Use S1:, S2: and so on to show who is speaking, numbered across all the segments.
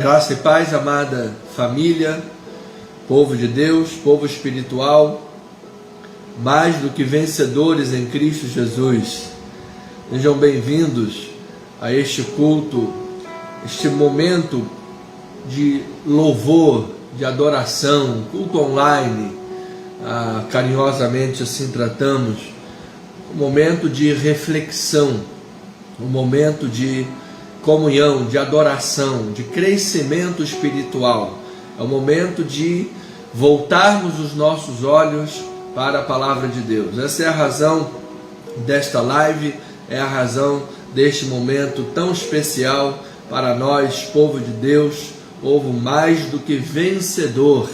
S1: Graça e paz, amada família, povo de Deus, povo espiritual, mais do que vencedores em Cristo Jesus. Sejam bem-vindos a este culto, este momento de louvor, de adoração, culto online, carinhosamente assim tratamos, um momento de reflexão, um momento de comunhão, de adoração, de crescimento espiritual. É o momento de voltarmos os nossos olhos para a palavra de Deus. Essa é a razão desta live, é a razão deste momento tão especial para nós, povo de Deus, povo mais do que vencedor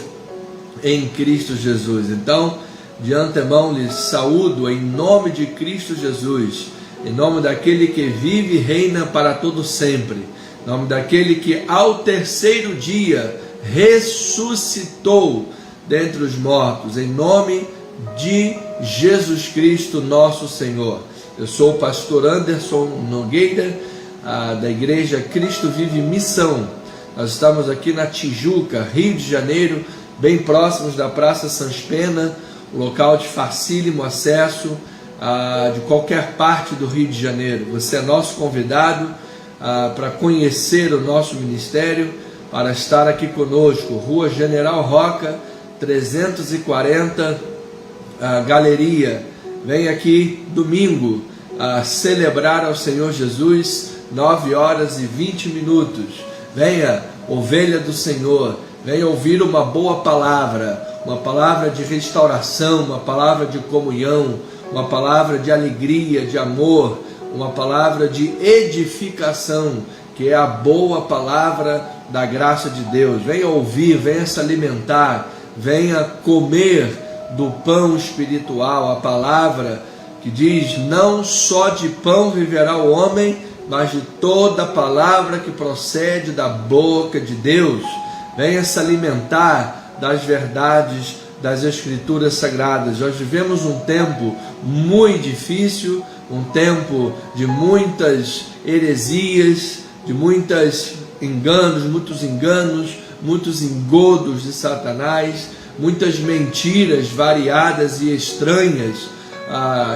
S1: em Cristo Jesus. Então, de antemão lhes saúdo em nome de Cristo Jesus, em nome daquele que vive e reina para todo sempre, em nome daquele que ao terceiro dia ressuscitou dentre os mortos, em nome de Jesus Cristo nosso Senhor. Eu sou o pastor Anderson Nogueira, da igreja Cristo Vive Missão. Nós estamos aqui na Tijuca, Rio de Janeiro, bem próximos da Praça Sans Pena, um local de facílimo acesso de qualquer parte do Rio de Janeiro. Você é nosso convidado para conhecer o nosso ministério, para estar aqui conosco. Rua General Roca 340, Galeria. Vem aqui domingo celebrar ao Senhor Jesus, 9 horas e 20 minutos. Venha, ovelha do Senhor, venha ouvir uma boa palavra, uma palavra de restauração, uma palavra de comunhão, uma palavra de alegria, de amor, uma palavra de edificação, que é a boa palavra da graça de Deus. Venha ouvir, venha se alimentar, venha comer do pão espiritual, a palavra que diz: não só de pão viverá o homem, mas de toda palavra que procede da boca de Deus. Venha se alimentar das verdades das Escrituras Sagradas. Nós vivemos um tempo muito difícil, um tempo de muitas heresias, de muitos enganos, muitos engodos de Satanás, muitas mentiras variadas e estranhas,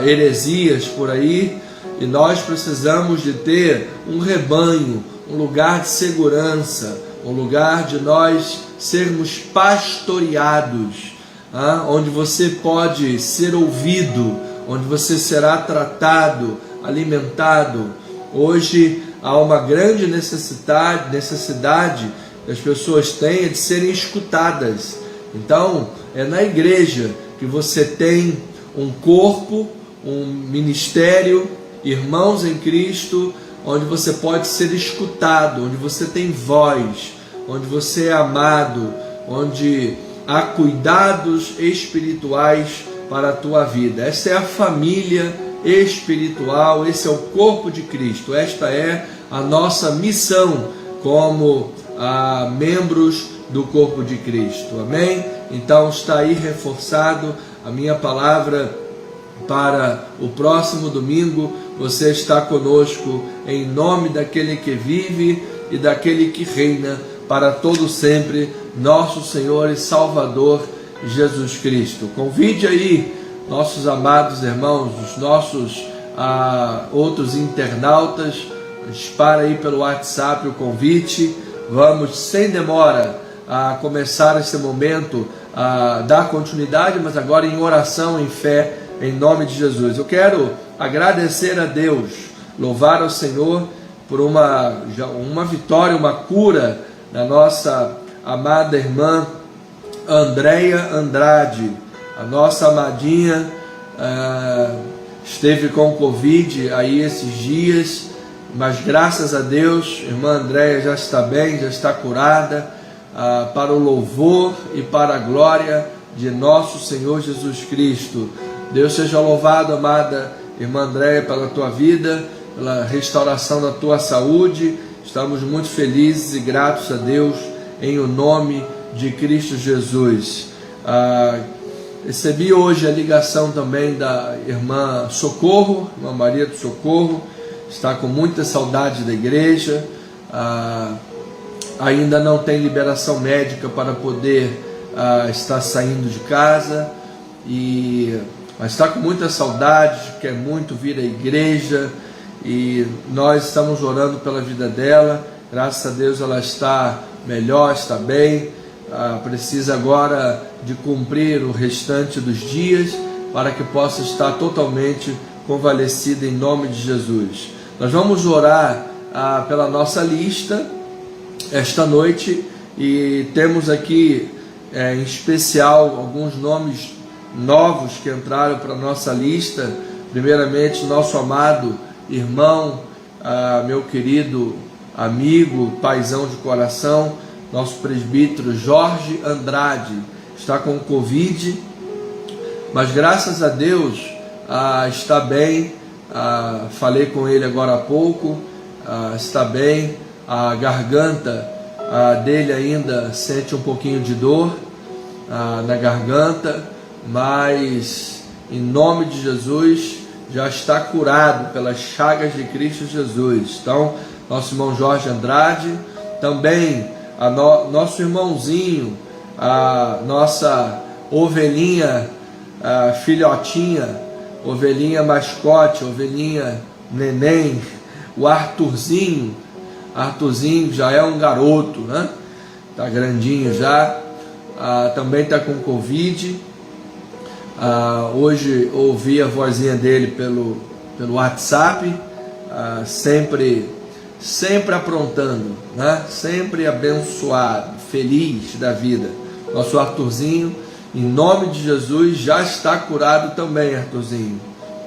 S1: heresias por aí, e nós precisamos de ter um rebanho, um lugar de segurança, um lugar de nós sermos pastoreados, onde você pode ser ouvido, onde você será tratado, alimentado. Hoje há uma grande necessidade que as pessoas têm de serem escutadas. Então, é na igreja que você tem um corpo, um ministério, irmãos em Cristo, onde você pode ser escutado, onde você tem voz, onde você é amado, onde há cuidados espirituais para a tua vida. Essa é a família espiritual, esse é o corpo de Cristo. Esta é a nossa missão como membros do corpo de Cristo. Amém? Então está aí reforçado a minha palavra para o próximo domingo. Você está conosco em nome daquele que vive e daquele que reina para todo sempre, nosso Senhor e Salvador Jesus Cristo. Convide aí nossos amados irmãos, os nossos outros internautas, dispara aí pelo WhatsApp o convite. Vamos sem demora a começar esse momento, dar continuidade, mas agora em oração, em fé, em nome de Jesus. Eu quero agradecer a Deus, louvar ao Senhor por uma vitória, uma cura da nossa amada irmã Andréia Andrade. A nossa amadinha esteve com Covid aí esses dias, mas graças a Deus, irmã Andréia já está bem, já está curada, para o louvor e para a glória de nosso Senhor Jesus Cristo. Deus seja louvado, amada irmã Andréia, pela tua vida, pela restauração da tua saúde. Estamos muito felizes e gratos a Deus em o nome de Cristo Jesus. Recebi hoje a ligação também da irmã Socorro, irmã Maria do Socorro, está com muita saudade da igreja, ainda não tem liberação médica para poder estar saindo de casa, mas está com muita saudade, quer muito vir à igreja, e nós estamos orando pela vida dela. Graças a Deus ela está melhor, está bem, precisa agora de cumprir o restante dos dias para que possa estar totalmente convalescida em nome de Jesus. Nós vamos orar pela nossa lista esta noite, e temos aqui em especial alguns nomes novos que entraram para a nossa lista. Primeiramente, nosso amado irmão, meu querido amigo, paizão de coração, nosso presbítero Jorge Andrade, está com Covid, mas graças a Deus está bem. Falei com ele agora há pouco, está bem. A garganta dele ainda sente um pouquinho de dor na garganta, mas em nome de Jesus já está curado pelas chagas de Cristo Jesus. Então, nosso irmão Jorge Andrade, também nosso irmãozinho, a nossa ovelhinha, filhotinha, ovelhinha mascote, ovelhinha neném, o Arthurzinho já é um garoto, né? Tá grandinho já, também está com Covid. Hoje ouvi a vozinha dele pelo WhatsApp, sempre aprontando, né? Sempre abençoado, feliz da vida. Nosso Arthurzinho, em nome de Jesus, já está curado também, Arthurzinho,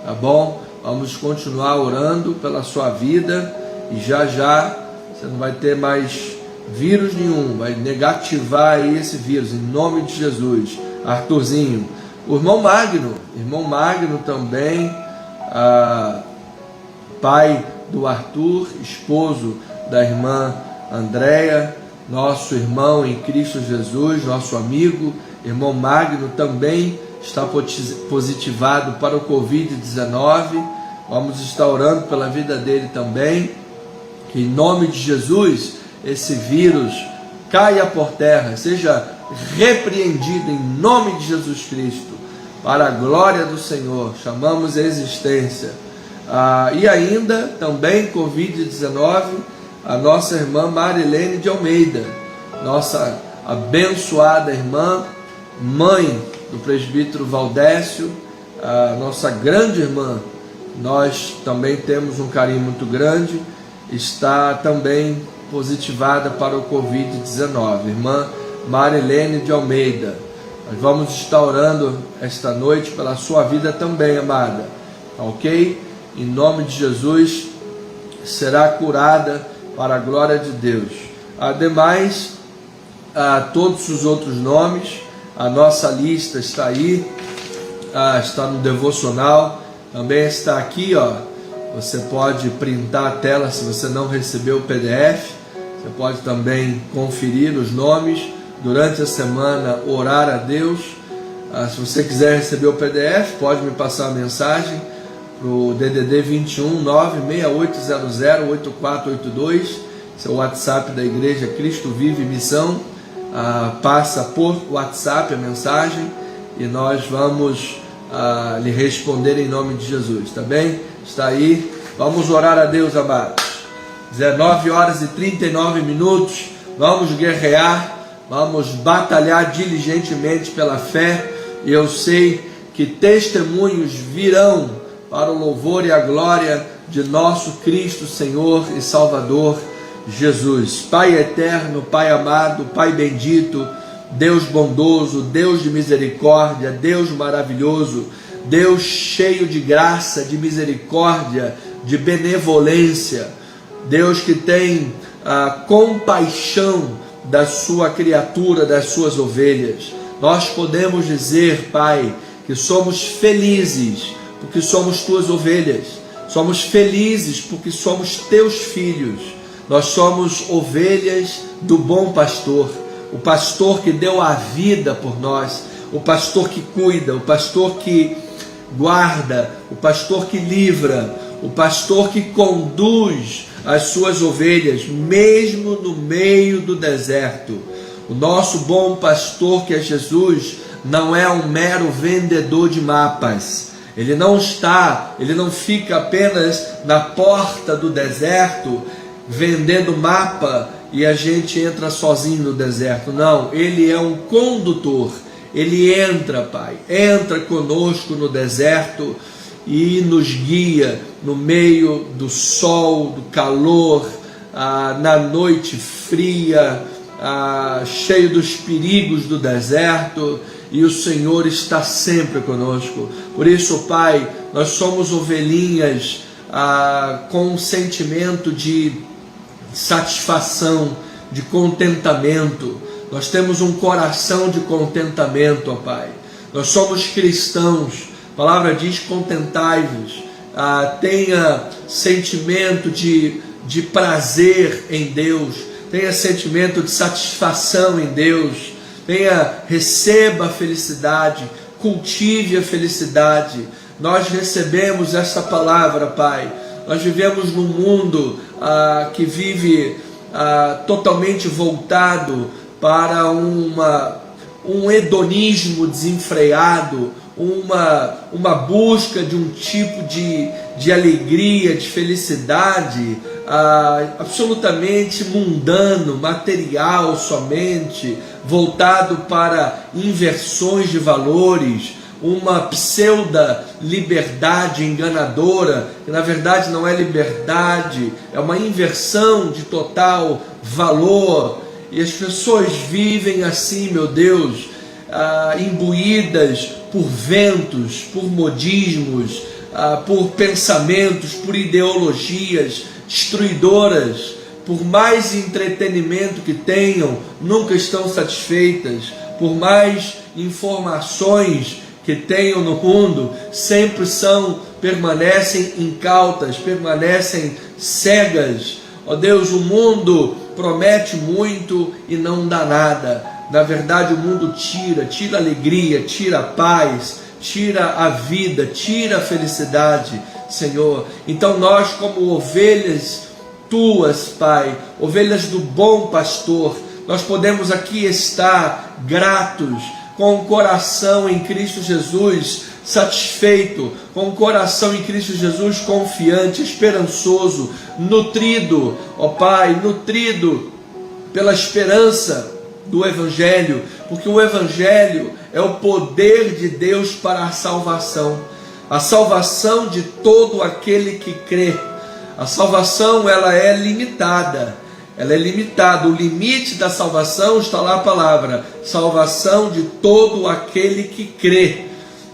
S1: tá bom? Vamos continuar orando pela sua vida, e já você não vai ter mais vírus nenhum, vai negativar aí esse vírus, em nome de Jesus. Arthurzinho. O irmão Magno também, pai do Arthur, esposo da irmã Andréia, nosso irmão em Cristo Jesus, nosso amigo, irmão Magno também está positivado para o Covid-19. Vamos estar orando pela vida dele também, que em nome de Jesus esse vírus caia por terra, seja repreendido em nome de Jesus Cristo, para a glória do Senhor. Chamamos a existência. E ainda também Covid-19, a nossa irmã Marilene de Almeida, nossa abençoada irmã, mãe do presbítero Valdécio, nossa grande irmã. Nós também temos um carinho muito grande, está também positivada para o Covid-19, irmã Marilene de Almeida. Nós vamos estar orando esta noite pela sua vida também, amada, ok? Em nome de Jesus, será curada para a glória de Deus. Ademais, todos os outros nomes, a nossa lista está aí, está no devocional, também está aqui, você pode printar a tela se você não recebeu o PDF, você pode também conferir os nomes, durante a semana orar a Deus. Se você quiser receber o PDF, pode me passar a mensagem para o DDD 21 96800 8482, esse é o WhatsApp da Igreja Cristo Vive Missão. Passa por WhatsApp a mensagem e nós vamos lhe responder em nome de Jesus, tá bem? Está aí, vamos orar a Deus, amados. 19h39, vamos guerrear, vamos batalhar diligentemente pela fé, e eu sei que testemunhos virão para o louvor e a glória de nosso Cristo, Senhor e Salvador Jesus. Pai eterno, Pai amado, Pai bendito, Deus bondoso, Deus de misericórdia, Deus maravilhoso, Deus cheio de graça, de misericórdia, de benevolência, Deus que tem compaixão da sua criatura, das suas ovelhas. Nós podemos dizer, Pai, que somos felizes porque somos tuas ovelhas, somos felizes porque somos teus filhos. Nós somos ovelhas do bom pastor, o pastor que deu a vida por nós, o pastor que cuida, o pastor que guarda, o pastor que livra, o pastor que conduz as suas ovelhas, mesmo no meio do deserto. O nosso bom pastor, que é Jesus, não é um mero vendedor de mapas. Ele não fica apenas na porta do deserto vendendo mapa e a gente entra sozinho no deserto. Não, ele é um condutor. Ele entra, Pai, entra conosco no deserto e nos guia no meio do sol, do calor, na noite fria, cheio dos perigos do deserto, e o Senhor está sempre conosco. Por isso, Pai, nós somos ovelhinhas com um sentimento de satisfação, de contentamento. Nós temos um coração de contentamento, ó Pai. Nós somos cristãos. A palavra diz: contentai-vos. Tenha sentimento de prazer em Deus. Tenha sentimento de satisfação em Deus. Receba a felicidade. Cultive a felicidade. Nós recebemos essa palavra, Pai. Nós vivemos num mundo que vive totalmente voltado para um hedonismo desenfreado, uma busca de um tipo de alegria, de felicidade absolutamente mundano, material somente, voltado para inversões de valores, uma pseudo-liberdade enganadora, que na verdade não é liberdade, é uma inversão de total valor. E as pessoas vivem assim, meu Deus, imbuídas por ventos, por modismos, por pensamentos, por ideologias destruidoras. Por mais entretenimento que tenham, nunca estão satisfeitas. Por mais informações que tenham no mundo, sempre permanecem incautas, permanecem cegas. Ó Deus, o mundo promete muito e não dá nada. Na verdade, o mundo tira a alegria, tira a paz, tira a vida, tira a felicidade, Senhor. Então nós, como ovelhas tuas, Pai, ovelhas do bom pastor, nós podemos aqui estar gratos, com o coração em Cristo Jesus satisfeito, com o coração em Cristo Jesus confiante, esperançoso, nutrido, ó Pai, nutrido pela esperança do Evangelho, porque o Evangelho é o poder de Deus para a salvação de todo aquele que crê. A salvação, ela é limitada, o limite da salvação está lá a palavra, salvação de todo aquele que crê.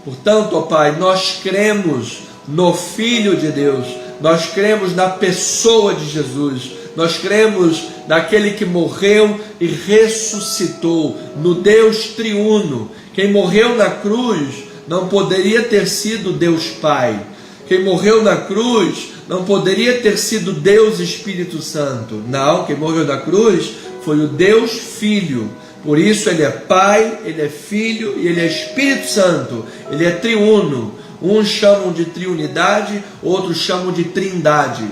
S1: Portanto, ó Pai, nós cremos no Filho de Deus, nós cremos na pessoa de Jesus, nós cremos naquele que morreu e ressuscitou, no Deus triuno. Quem morreu na cruz não poderia ter sido Deus Pai. Quem morreu na cruz não poderia ter sido Deus Espírito Santo. Não, quem morreu na cruz foi o Deus Filho. Por isso ele é Pai, ele é Filho e ele é Espírito Santo. Ele é triuno. Uns chamam de triunidade, outros chamam de trindade.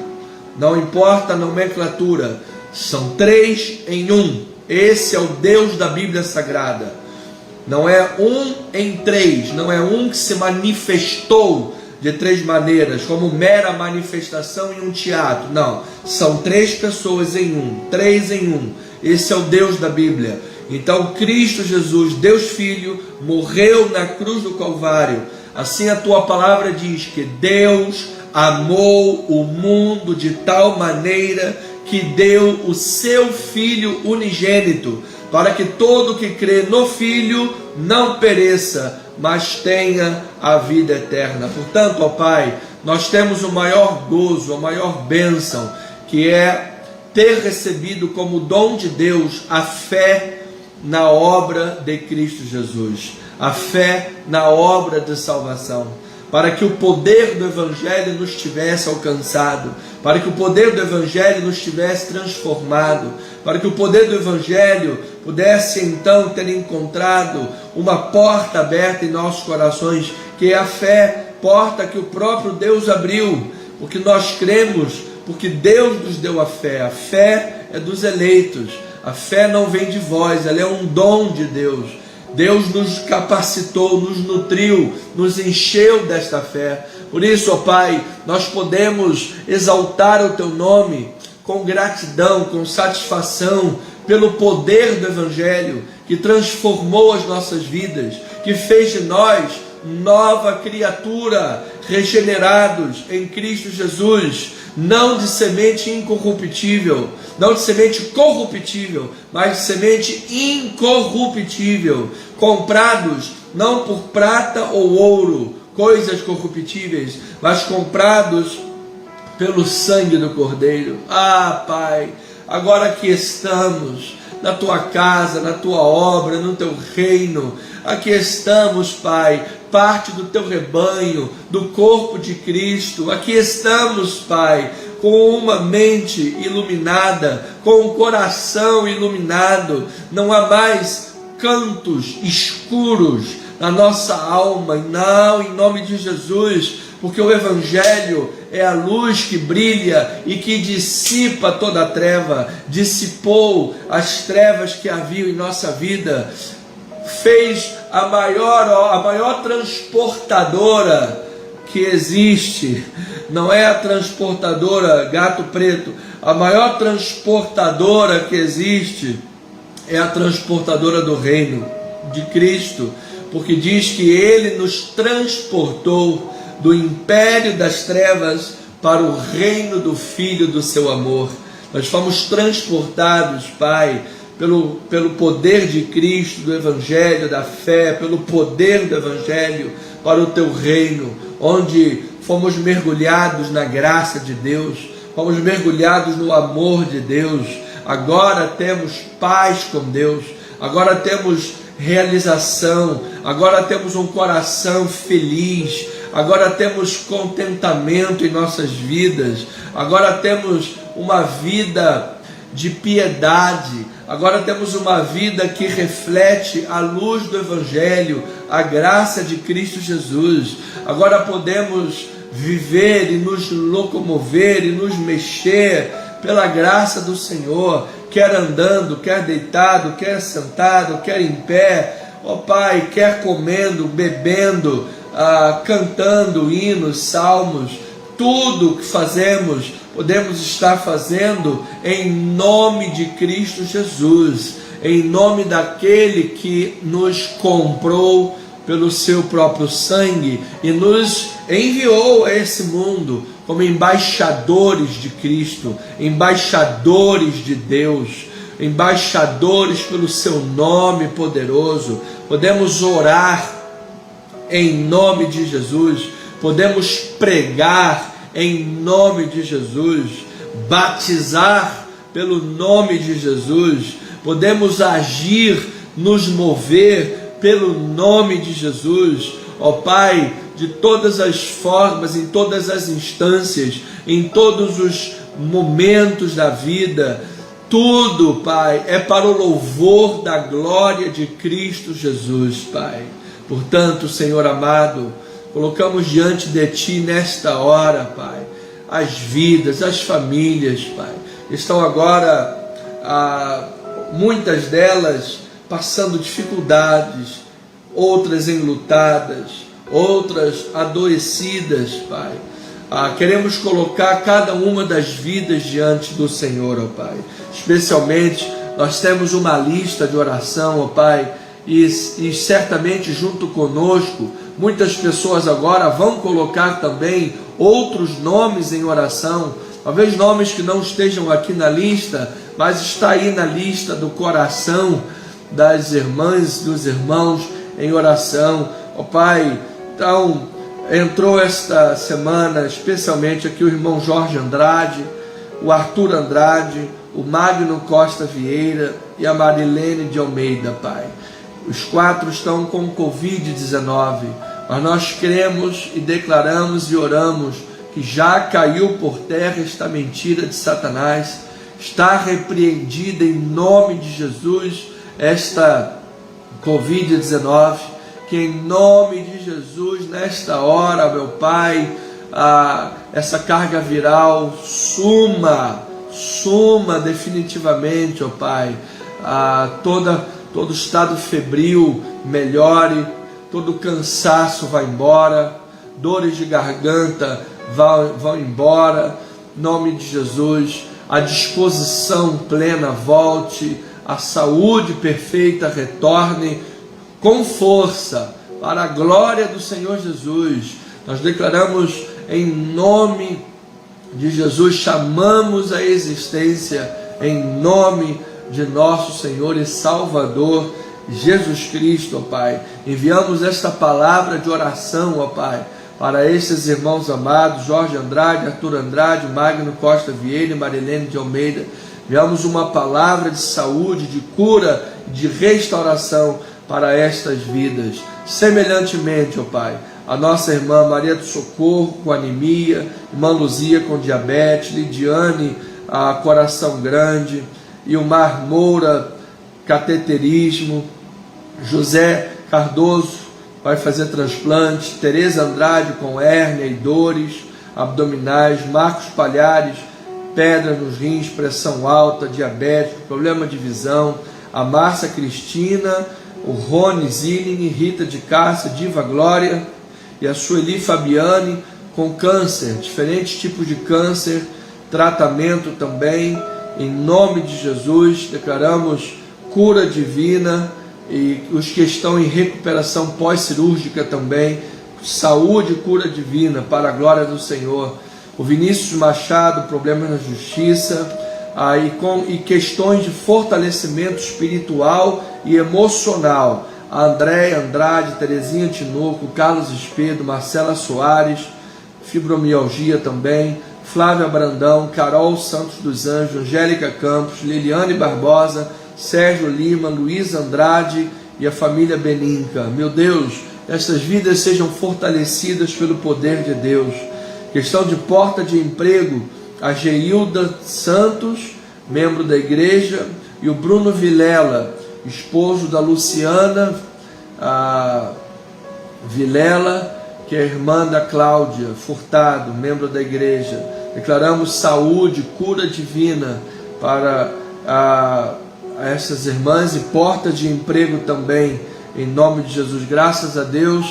S1: Não importa a nomenclatura, são três em um. Esse é o Deus da Bíblia Sagrada. Não é um em três, não é um que se manifestou de três maneiras, como mera manifestação em um teatro. Não, são três pessoas em um, três em um. Esse é o Deus da Bíblia. Então Cristo Jesus, Deus Filho, morreu na cruz do Calvário. Assim a tua palavra diz que Deus amou o mundo de tal maneira que deu o seu Filho unigênito, para que todo que crê no Filho não pereça, mas tenha a vida eterna. Portanto, ó Pai, nós temos o maior gozo, a maior bênção, que é ter recebido como dom de Deus a fé na obra de Cristo Jesus, a fé na obra de salvação, para que o poder do Evangelho nos tivesse alcançado, para que o poder do Evangelho nos tivesse transformado, para que o poder do Evangelho pudesse então ter encontrado uma porta aberta em nossos corações, que é a fé, porta que o próprio Deus abriu, porque nós cremos porque Deus nos deu a fé é dos eleitos, a fé não vem de vós, ela é um dom de Deus. Deus nos capacitou, nos nutriu, nos encheu desta fé. Por isso, ó Pai, nós podemos exaltar o Teu nome com gratidão, com satisfação, pelo poder do Evangelho, que transformou as nossas vidas, que fez de nós nova criatura, regenerados em Cristo Jesus, não de semente incorruptível, não de semente corruptível, mas de semente incorruptível, comprados não por prata ou ouro, coisas corruptíveis, mas comprados pelo sangue do Cordeiro. Ah, Pai, agora que estamos na Tua casa, na Tua obra, no Teu reino, aqui estamos, Pai, parte do Teu rebanho, do corpo de Cristo. Aqui estamos, Pai, com uma mente iluminada, com um coração iluminado. Não há mais cantos escuros na nossa alma, não, em nome de Jesus, porque o Evangelho é a luz que brilha e que dissipa toda a treva, dissipou as trevas que haviam em nossa vida, fez a maior transportadora que existe, não é a transportadora gato preto, a maior transportadora que existe é a transportadora do reino de Cristo, porque diz que Ele nos transportou do império das trevas para o reino do Filho do seu amor. Nós fomos transportados, Pai, pelo poder de Cristo, do Evangelho, da fé, pelo poder do Evangelho, para o Teu reino, onde fomos mergulhados na graça de Deus, fomos mergulhados no amor de Deus. Agora temos paz com Deus, agora temos realização, agora temos um coração feliz, agora temos contentamento em nossas vidas, agora temos uma vida de piedade, agora temos uma vida que reflete a luz do Evangelho, a graça de Cristo Jesus. Agora podemos viver e nos locomover e nos mexer pela graça do Senhor, quer andando, quer deitado, quer sentado, quer em pé, ó Pai, quer comendo, bebendo, cantando hinos, salmos. Tudo que fazemos, podemos estar fazendo em nome de Cristo Jesus, em nome daquele que nos comprou pelo seu próprio sangue e nos enviou a esse mundo como embaixadores de Cristo, embaixadores de Deus, embaixadores pelo seu nome poderoso. Podemos orar em nome de Jesus, podemos pregar em nome de Jesus, batizar pelo nome de Jesus, podemos agir, nos mover pelo nome de Jesus. Ó Pai, de todas as formas, em todas as instâncias, em todos os momentos da vida, tudo, Pai, é para o louvor da glória de Cristo Jesus, Pai. Portanto, Senhor amado, colocamos diante de Ti nesta hora, Pai, as vidas, as famílias, Pai, estão agora, muitas delas passando dificuldades, outras enlutadas, outras adoecidas, Pai. Queremos colocar cada uma das vidas diante do Senhor, ó Pai. Especialmente, nós temos uma lista de oração, ó Pai, e certamente junto conosco, muitas pessoas agora vão colocar também outros nomes em oração, talvez nomes que não estejam aqui na lista, mas está aí na lista do coração das irmãs, dos irmãos em oração, ó Pai. Então, entrou esta semana, especialmente aqui o irmão Jorge Andrade, o Arthur Andrade, o Magno Costa Vieira e a Marilene de Almeida, Pai. Os 4 estão com Covid-19, mas nós cremos e declaramos e oramos que já caiu por terra esta mentira de Satanás, está repreendida em nome de Jesus esta Covid-19, que em nome de Jesus, nesta hora, meu Pai, essa carga viral suma definitivamente, ó Pai. Todo estado febril melhore, todo cansaço vai embora, dores de garganta vão embora, em nome de Jesus. A disposição plena volte, a saúde perfeita retorne com força, para a glória do Senhor Jesus. Nós declaramos em nome de Jesus, chamamos a existência em nome de nosso Senhor e Salvador Jesus Cristo, ó Pai. Enviamos esta palavra de oração, ó Pai, para esses irmãos amados, Jorge Andrade, Arthur Andrade, Magno Costa Vieira e Marilene de Almeida. Enviamos uma palavra de saúde, de cura, de restauração para estas vidas. Semelhantemente, ó Pai, a nossa irmã Maria do Socorro com anemia, irmã Luzia com diabetes, Lidiane, coração grande, Ilmar Moura, cateterismo, José Cardoso vai fazer transplante, Tereza Andrade com hérnia e dores abdominais, Marcos Palhares, pedra nos rins, pressão alta, diabético, problema de visão, a Márcia Cristina, o Rony Zilling, Rita de Cássia, Diva Glória e a Sueli Fabiane com câncer, diferentes tipos de câncer, tratamento também, em nome de Jesus. Declaramos cura divina, e os que estão em recuperação pós-cirúrgica também, saúde e cura divina para a glória do Senhor. O Vinícius Machado, problemas na justiça, e questões de fortalecimento espiritual e emocional. A Andréia Andrade, Terezinha Tinoco, Carlos Espedo, Marcela Soares, fibromialgia também, Flávia Brandão, Carol Santos dos Anjos, Angélica Campos, Liliane Barbosa, Sérgio Lima, Luiz Andrade e a família Beninca. Meu Deus, estas vidas sejam fortalecidas pelo poder de Deus. Questão de porta de emprego, a Geilda Santos, membro da igreja, e o Bruno Vilela, esposo da Luciana Vilela, que é irmã da Cláudia Furtado, membro da igreja. Declaramos saúde, cura divina para essas irmãs e porta de emprego também, em nome de Jesus. Graças a Deus,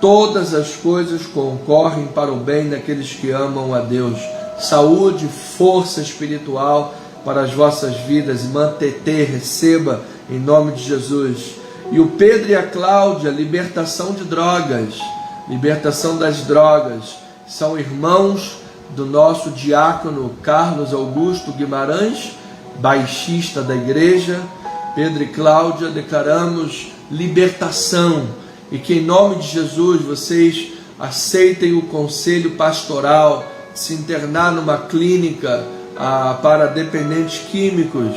S1: todas as coisas concorrem para o bem daqueles que amam a Deus. Saúde, força espiritual para as vossas vidas. Irmã Tetê, receba em nome de Jesus. E o Pedro e a Cláudia, libertação de drogas, libertação das drogas. São irmãos do nosso diácono Carlos Augusto Guimarães, baixista da igreja. Pedro e Cláudia, declaramos libertação, e que em nome de Jesus vocês aceitem o conselho pastoral, se internar numa clínica para dependentes químicos,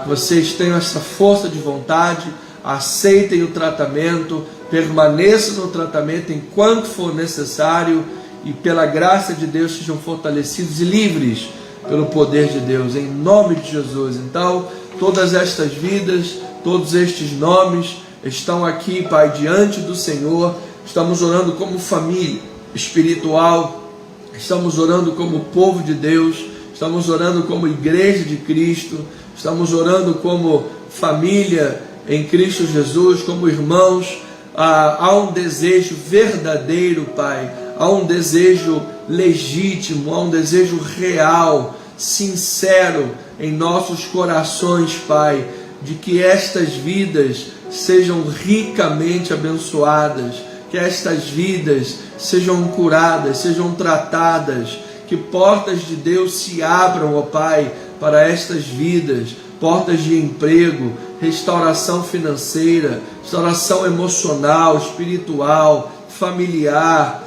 S1: que vocês tenham essa força de vontade, aceitem o tratamento, permaneçam no tratamento enquanto for necessário, e pela graça de Deus sejam fortalecidos e livres pelo poder de Deus, em nome de Jesus. Então, todas estas vidas, todos estes nomes estão aqui, Pai, diante do Senhor. Estamos orando como família espiritual, estamos orando como povo de Deus, estamos orando como igreja de Cristo, estamos orando como família em Cristo Jesus, como irmãos. Há um desejo verdadeiro, Pai, há um desejo legítimo, há um desejo real, sincero em nossos corações, Pai, de que estas vidas sejam ricamente abençoadas, que estas vidas sejam curadas, sejam tratadas, que portas de Deus se abram, ó Pai, para estas vidas, portas de emprego, restauração financeira, restauração emocional, espiritual, familiar,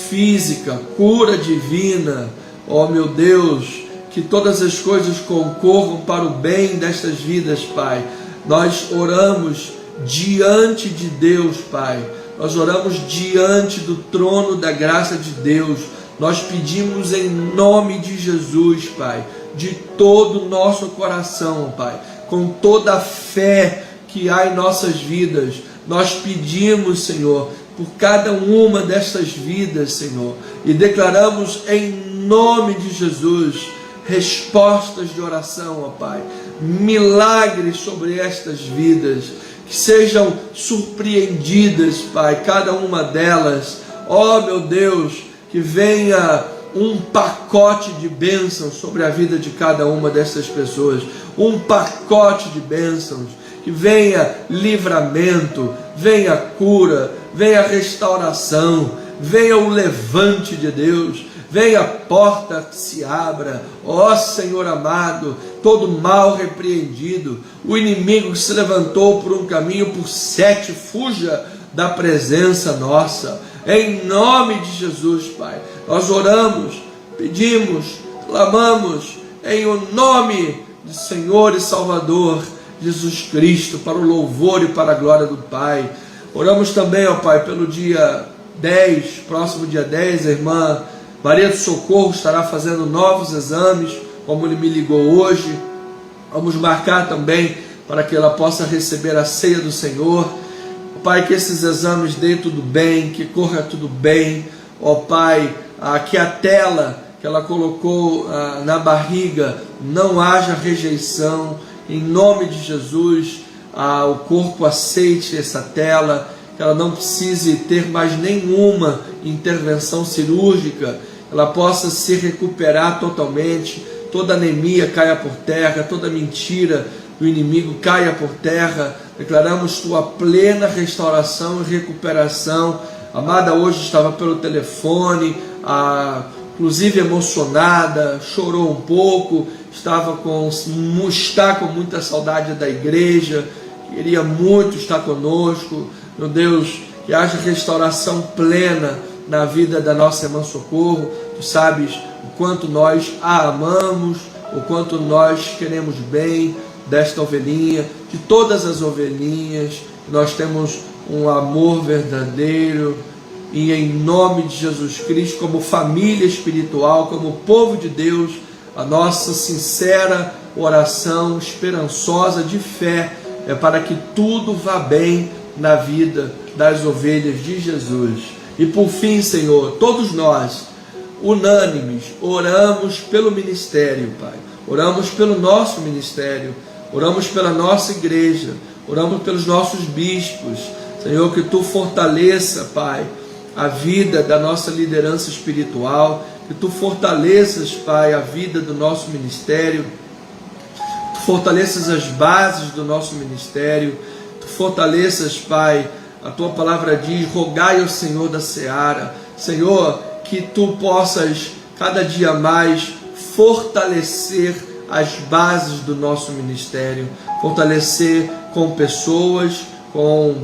S1: física, cura divina. Ó meu Deus, que todas as coisas concorram para o bem destas vidas, Pai. Nós oramos diante de Deus, Pai. Nós oramos diante do trono da graça de Deus. Nós pedimos em nome de Jesus, Pai, de todo o nosso coração, Pai, com toda a fé que há em nossas vidas. Nós pedimos, Senhor, por cada uma destas vidas, Senhor, e declaramos em nome de Jesus respostas de oração, ó Pai, milagres sobre estas vidas, que sejam surpreendidas, Pai, cada uma delas, ó meu Deus, que venha um pacote de bênçãos sobre a vida de cada uma dessas pessoas, um pacote de bênçãos, que venha livramento, venha cura, venha restauração, venha o levante de Deus, venha a porta que se abra, ó Senhor amado, todo mal repreendido, o inimigo que se levantou por um caminho, por 7, fuja da presença nossa, em nome de Jesus, Pai. Nós oramos, pedimos, clamamos, em o nome do Senhor e Salvador Jesus Cristo, para o louvor e para a glória do Pai. Oramos também, ó Pai, pelo dia 10, próximo dia 10, a irmã Maria do Socorro estará fazendo novos exames, como ele me ligou hoje. Vamos marcar também para que ela possa receber a ceia do Senhor. Pai, que esses exames deem tudo bem, que corra tudo bem. Ó Pai, que a tela que ela colocou na barriga não haja rejeição. Em nome de Jesus, o corpo aceite essa tela, que ela não precise ter mais nenhuma intervenção cirúrgica, ela possa se recuperar totalmente, toda anemia caia por terra, toda mentira do inimigo caia por terra. Declaramos tua plena restauração e recuperação. Amada hoje estava pelo telefone, inclusive emocionada, chorou um pouco, está com muita saudade da igreja, queria muito estar conosco. Meu Deus, que haja restauração plena na vida da nossa irmã Socorro. Tu sabes o quanto nós a amamos, o quanto nós queremos bem desta ovelhinha, de todas as ovelhinhas. Nós temos um amor verdadeiro, e em nome de Jesus Cristo, como família espiritual, como povo de Deus, a nossa sincera oração esperançosa de fé é para que tudo vá bem na vida das ovelhas de Jesus. E por fim, Senhor, todos nós, unânimes, oramos pelo ministério, Pai. Oramos pelo nosso ministério, oramos pela nossa igreja, oramos pelos nossos bispos. Senhor, que Tu fortaleça, Pai, a vida da nossa liderança espiritual, que Tu fortaleças, Pai, a vida do nosso ministério, Tu fortaleças as bases do nosso ministério, Tu fortaleças, Pai, a Tua palavra diz, rogai ao Senhor da seara, Senhor, que Tu possas cada dia mais fortalecer as bases do nosso ministério, fortalecer com pessoas, com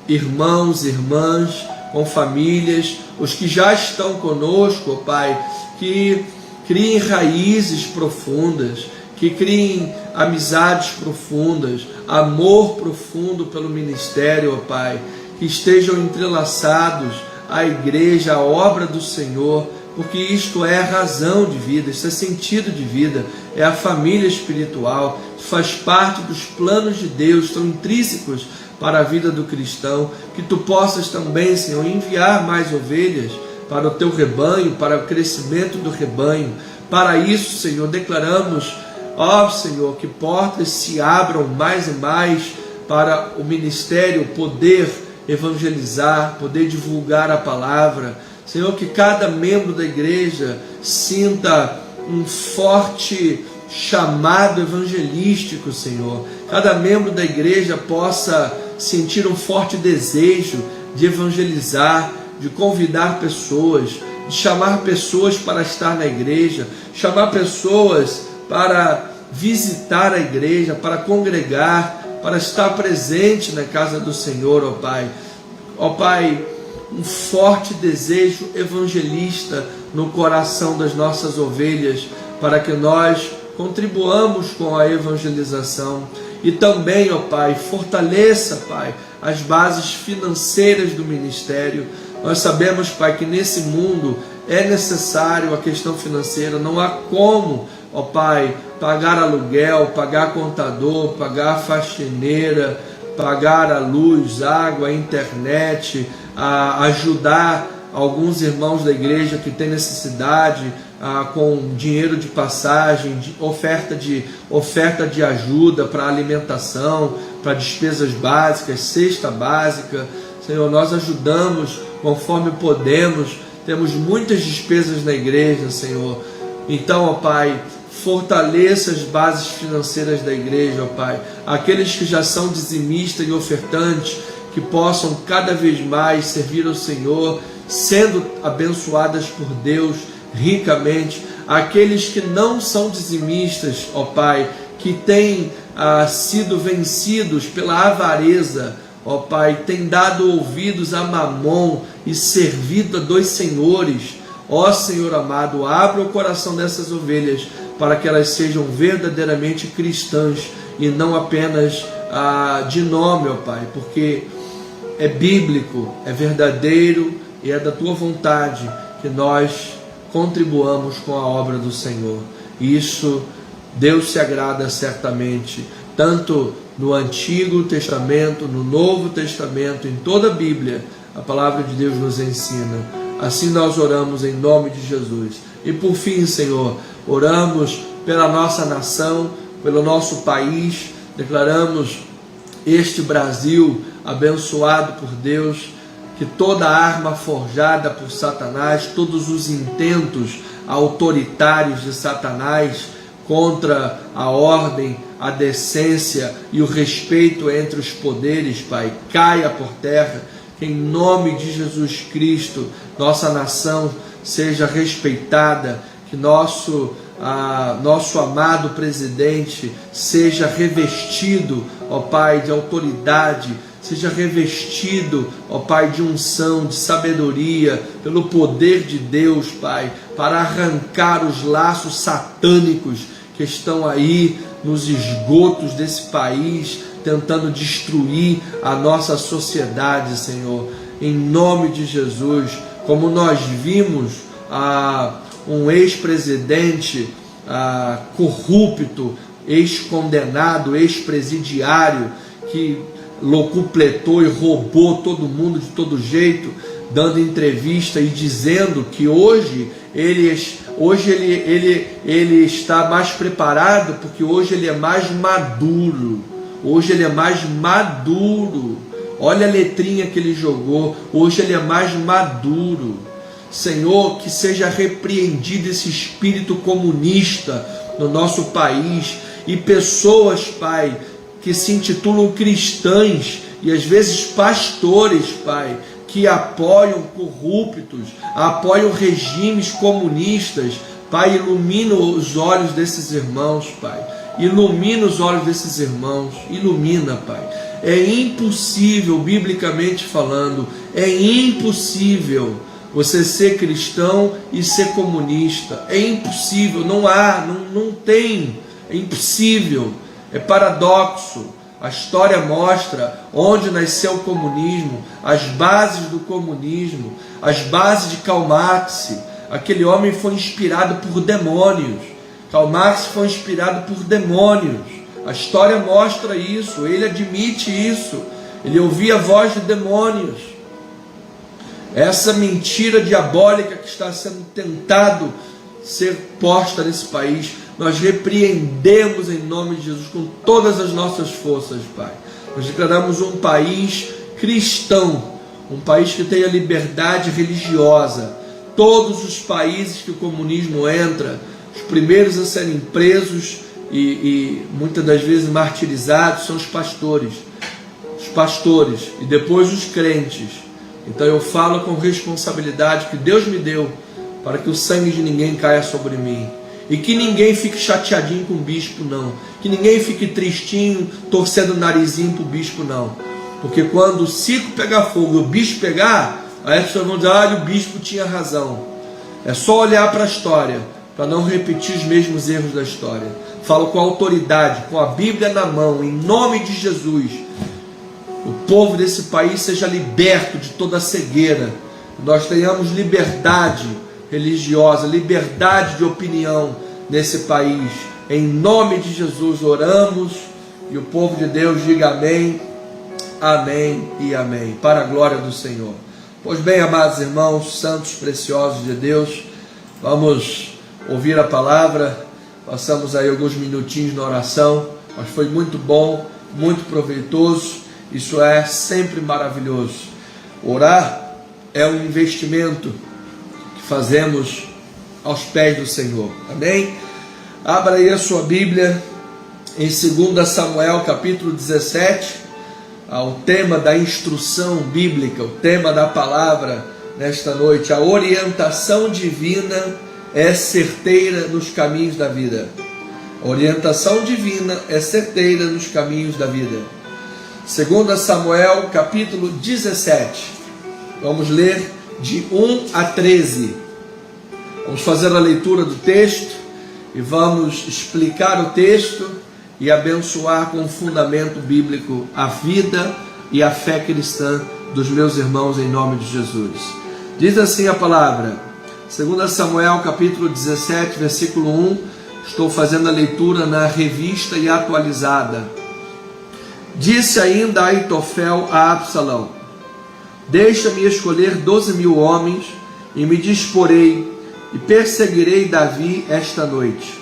S1: irmãos, irmãs, com famílias, os que já estão conosco, Pai, que criem raízes profundas, que criem amizades profundas, amor profundo pelo ministério, Pai, que estejam entrelaçados à igreja, à obra do Senhor, porque isto é razão de vida, isto é sentido de vida, é a família espiritual, faz parte dos planos de Deus, estão intrínsecos para a vida do cristão. Que Tu possas também, Senhor, enviar mais ovelhas para o Teu rebanho, para o crescimento do rebanho. Para isso, Senhor, declaramos, ó Senhor, que portas se abram mais e mais para o ministério poder evangelizar, poder divulgar a palavra. Senhor, que cada membro da igreja sinta um forte chamado evangelístico, Senhor. Cada membro da igreja possa sentir um forte desejo de evangelizar, de convidar pessoas, de chamar pessoas para estar na igreja, chamar pessoas para visitar a igreja, para congregar, para estar presente na casa do Senhor, ó Pai. Ó Pai, um forte desejo evangelista no coração das nossas ovelhas, para que nós contribuamos com a evangelização. E também, ó Pai, fortaleça, Pai, as bases financeiras do ministério. Nós sabemos, Pai, que nesse mundo é necessário a questão financeira. Não há como, ó Pai, pagar aluguel, pagar contador, pagar faxineira, pagar a luz, água, a internet, a ajudar alguns irmãos da igreja que têm necessidade, com dinheiro de passagem, oferta de ajuda para alimentação, para despesas básicas, cesta básica. Senhor, nós ajudamos conforme podemos, temos muitas despesas na igreja, Senhor. Então, ó Pai, fortaleça as bases financeiras da igreja, ó Pai. Aqueles que já são dizimistas e ofertantes, que possam cada vez mais servir ao Senhor, sendo abençoadas por Deus ricamente. Aqueles que não são dizimistas, ó Pai, que têm sido vencidos pela avareza, ó Pai, têm dado ouvidos a Mamon e servido a dois senhores. Ó Senhor amado, abra o coração dessas ovelhas para que elas sejam verdadeiramente cristãs e não apenas de nome, ó Pai, porque é bíblico, é verdadeiro e é da Tua vontade que nós contribuamos com a obra do Senhor. Isso Deus se agrada certamente, tanto no Antigo Testamento, no Novo Testamento, em toda a Bíblia, a palavra de Deus nos ensina. Assim nós oramos em nome de Jesus. E por fim, Senhor, oramos pela nossa nação, pelo nosso país, declaramos este Brasil abençoado por Deus, que toda arma forjada por Satanás, todos os intentos autoritários de Satanás contra a ordem, a decência e o respeito entre os poderes, Pai, caia por terra, que em nome de Jesus Cristo nossa nação seja respeitada, que nosso amado presidente seja revestido, ó Pai, de autoridade, seja revestido, ó Pai, de unção, de sabedoria, pelo poder de Deus, Pai, para arrancar os laços satânicos que estão aí nos esgotos desse país, tentando destruir a nossa sociedade, Senhor. Em nome de Jesus, como nós vimos um ex-presidente corrupto, ex-condenado, ex-presidiário, que locupletou e roubou todo mundo de todo jeito, dando entrevista e dizendo que hoje ele está mais preparado, porque hoje ele é mais maduro. Hoje ele é mais maduro. Olha a letrinha que ele jogou. Hoje ele é mais maduro. Senhor, que seja repreendido esse espírito comunista no nosso país, e pessoas, Pai, que se intitulam cristãs e às vezes pastores, Pai, que apoiam corruptos, apoiam regimes comunistas. Pai, ilumina os olhos desses irmãos, Pai. Ilumina os olhos desses irmãos. Ilumina, Pai. É impossível, biblicamente falando, é impossível você ser cristão e ser comunista. É impossível, não tem. É impossível, é paradoxo. A história mostra onde nasceu o comunismo, as bases do comunismo, as bases de Karl Marx. Aquele homem foi inspirado por demônios. Karl Marx foi inspirado por demônios. A história mostra isso, ele admite isso. Ele ouvia a voz de demônios. Essa mentira diabólica que está sendo tentado ser posta nesse país, nós repreendemos em nome de Jesus com todas as nossas forças, Pai. Nós declaramos um país cristão, um país que tenha liberdade religiosa. Todos os países que o comunismo entra, os primeiros a serem presos e muitas das vezes martirizados são os pastores, e depois os crentes. Então eu falo com responsabilidade que Deus me deu, para que o sangue de ninguém caia sobre mim. E que ninguém fique chateadinho com o bispo, não. Que ninguém fique tristinho, torcendo o narizinho para o bispo, não. Porque quando o circo pegar fogo e o bicho pegar, aí as pessoas vão dizer, o bispo tinha razão. É só olhar para a história, para não repetir os mesmos erros da história. Falo com autoridade, com a Bíblia na mão, em nome de Jesus. O povo desse país seja liberto de toda a cegueira. Nós tenhamos liberdade religiosa, liberdade de opinião nesse país. Em nome de Jesus oramos, e o povo de Deus diga amém Amém e amém. Para a glória do Senhor. Pois bem, amados irmãos, santos preciosos de Deus, vamos ouvir a palavra. Passamos aí alguns minutinhos na oração, mas foi muito bom, muito proveitoso. Isso é sempre maravilhoso. Orar é um investimento que fazemos aos pés do Senhor. Amém? Abra aí a sua Bíblia em 2 Samuel capítulo 17, o tema da instrução bíblica, o tema da palavra nesta noite. A orientação divina é certeira nos caminhos da vida. A orientação divina é certeira nos caminhos da vida. 2 Samuel capítulo 17. Vamos ler de 1 a 13. Vamos fazer a leitura do texto e vamos explicar o texto e abençoar com fundamento bíblico a vida e a fé cristã dos meus irmãos em nome de Jesus. Diz assim a palavra, 2 Samuel capítulo 17, versículo 1, estou fazendo a leitura na revista e atualizada. Disse ainda Aitofel a Absalão: deixa-me escolher 12.000 homens e me disporei e perseguirei Davi esta noite.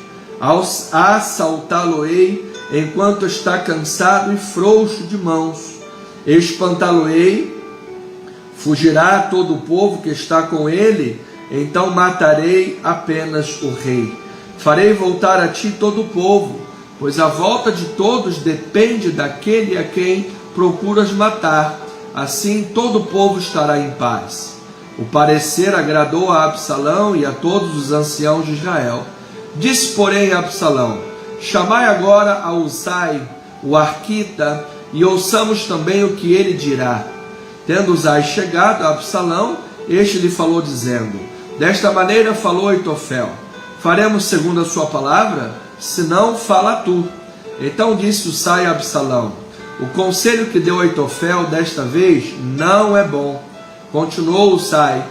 S1: Assaltá-lo-ei enquanto está cansado e frouxo de mãos. Espantá-lo-ei, fugirá todo o povo que está com ele, então matarei apenas o rei. Farei voltar a ti todo o povo, pois a volta de todos depende daquele a quem procuras matar. Assim todo o povo estará em paz. O parecer agradou a Absalão e a todos os anciãos de Israel. Disse, porém, Absalão: chamai agora a Uzai, o arquita, e ouçamos também o que ele dirá. Tendo Uzai chegado a Absalão, este lhe falou, dizendo: desta maneira falou Aitofel: faremos segundo a sua palavra? Se não, fala tu. Então disse Uzai a Absalão: o conselho que deu Aitofel desta vez não é bom. Continuou Uzai: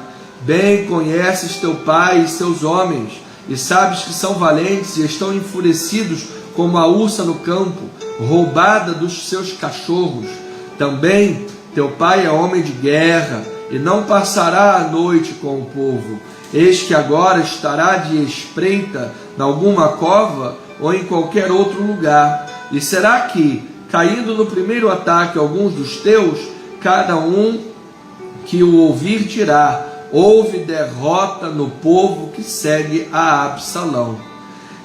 S1: bem conheces teu pai e seus homens, e sabes que são valentes e estão enfurecidos como a ursa no campo, roubada dos seus cachorros. Também teu pai é homem de guerra, e não passará a noite com o povo. Eis que agora estará de espreita em alguma cova ou em qualquer outro lugar. E será que, caindo no primeiro ataque alguns dos teus, cada um que o ouvir dirá: houve derrota no povo que segue a Absalão.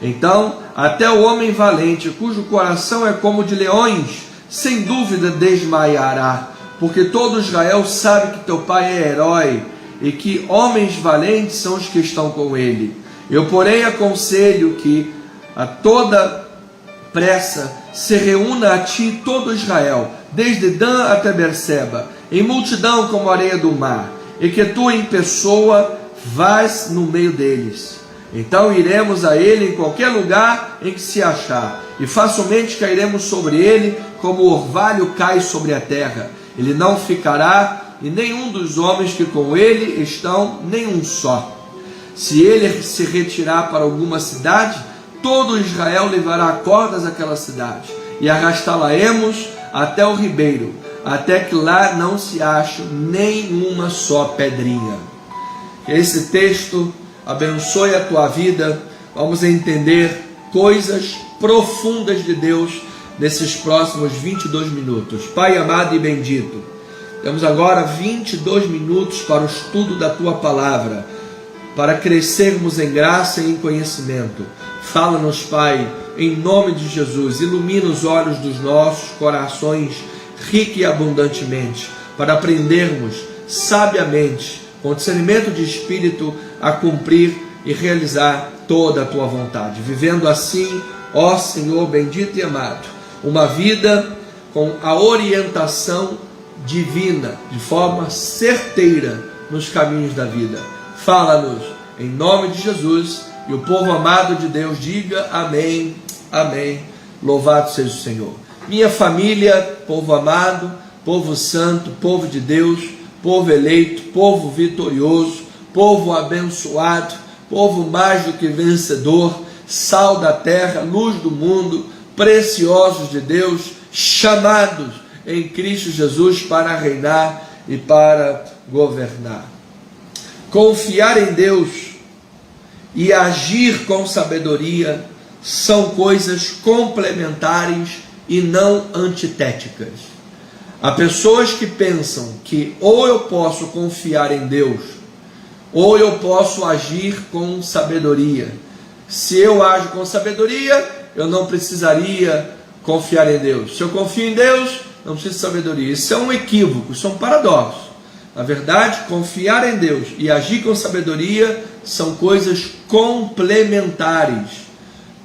S1: Então, até o homem valente, cujo coração é como de leões, sem dúvida desmaiará, porque todo Israel sabe que teu pai é herói, e que homens valentes são os que estão com ele. Eu, porém, aconselho que a toda pressa se reúna a ti todo Israel, desde Dan até Berseba, em multidão como a areia do mar, e que tu em pessoa vás no meio deles. Então iremos a ele em qualquer lugar em que se achar, e facilmente cairemos sobre ele como o orvalho cai sobre a terra. Ele não ficará, e nenhum dos homens que com ele estão, nenhum só. Se ele se retirar para alguma cidade, todo Israel levará cordas àquela cidade, e arrastá-la-emos até o ribeiro, até que lá não se ache nenhuma só pedrinha. Que esse texto abençoe a tua vida. Vamos entender coisas profundas de Deus nesses próximos 22 minutos. Pai amado e bendito, temos agora 22 minutos para o estudo da tua palavra, para crescermos em graça e em conhecimento. Fala-nos, Pai, em nome de Jesus. Ilumina os olhos dos nossos corações rica e abundantemente, para aprendermos sabiamente, com discernimento de espírito, a cumprir e realizar toda a tua vontade, vivendo assim, ó Senhor bendito e amado, uma vida com a orientação divina, de forma certeira nos caminhos da vida. Fala-nos em nome de Jesus, e o povo amado de Deus diga amém, amém. Louvado seja o Senhor. Minha família, povo amado, povo santo, povo de Deus, povo eleito, povo vitorioso, povo abençoado, povo mais do que vencedor, sal da terra, luz do mundo, preciosos de Deus, chamados em Cristo Jesus para reinar e para governar. Confiar em Deus e agir com sabedoria são coisas complementares e não antitéticas. Há pessoas que pensam que ou eu posso confiar em Deus, ou eu posso agir com sabedoria. Se eu ajo com sabedoria, eu não precisaria confiar em Deus. Se eu confio em Deus, não preciso de sabedoria. Isso é um equívoco, isso é um paradoxo. Na verdade, confiar em Deus e agir com sabedoria são coisas complementares.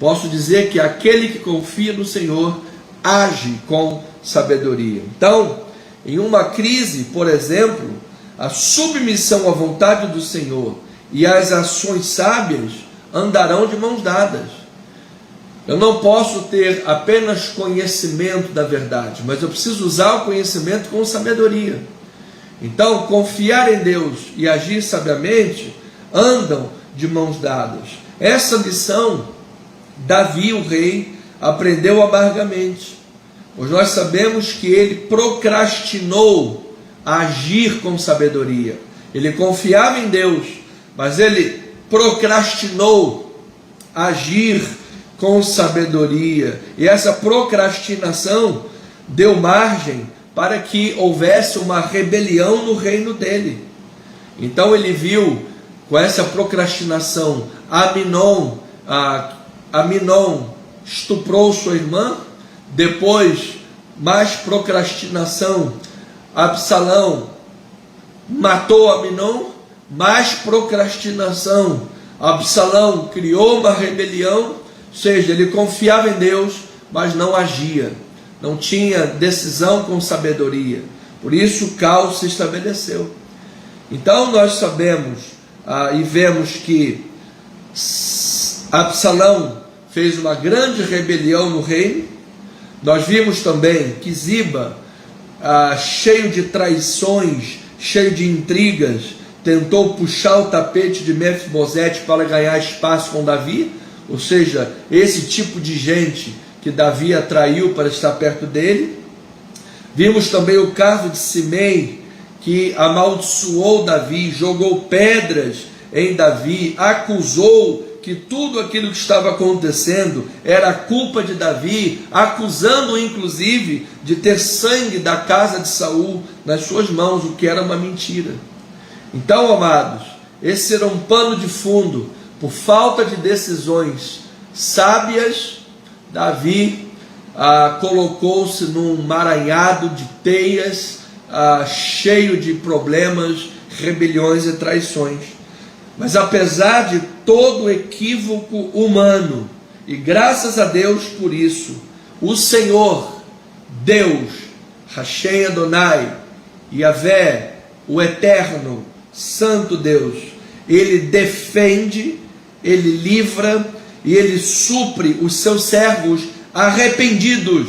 S1: Posso dizer que aquele que confia no Senhor age com sabedoria. Então, em uma crise, por exemplo, a submissão à vontade do Senhor e as ações sábias andarão de mãos dadas. Eu não posso ter apenas conhecimento da verdade, mas eu preciso usar o conhecimento com sabedoria. Então, confiar em Deus e agir sabiamente andam de mãos dadas. Essa lição, Davi, o rei, aprendeu amargamente, pois nós sabemos que ele procrastinou agir com sabedoria. Ele confiava em Deus, mas ele procrastinou agir com sabedoria. E essa procrastinação deu margem para que houvesse uma rebelião no reino dele. Então ele viu, com essa procrastinação, Aminon estuprou sua irmã. Depois, mais procrastinação, Absalão matou Aminon. Mais procrastinação, Absalão criou uma rebelião. Ou seja, ele confiava em Deus, mas não agia, não tinha decisão com sabedoria. Por isso o caos se estabeleceu. Então nós sabemos e vemos que Absalão fez uma grande rebelião no reino. Nós vimos também que Ziba, cheio de traições, cheio de intrigas, tentou puxar o tapete de Mefibosete para ganhar espaço com Davi. Ou seja, esse tipo de gente que Davi atraiu para estar perto dele. Vimos também o caso de Simei, que amaldiçoou Davi, jogou pedras em Davi, acusou que tudo aquilo que estava acontecendo era culpa de Davi, acusando inclusive de ter sangue da casa de Saul nas suas mãos, o que era uma mentira. Então, amados, esse era um pano de fundo. Por falta de decisões sábias, Davi colocou-se num emaranhado de teias, cheio de problemas, rebeliões e traições. Mas apesar de todo o equívoco humano, e graças a Deus por isso, o Senhor, Deus, Hashem Adonai, Yahvé, o Eterno, Santo Deus, Ele defende, Ele livra e Ele supre os seus servos arrependidos,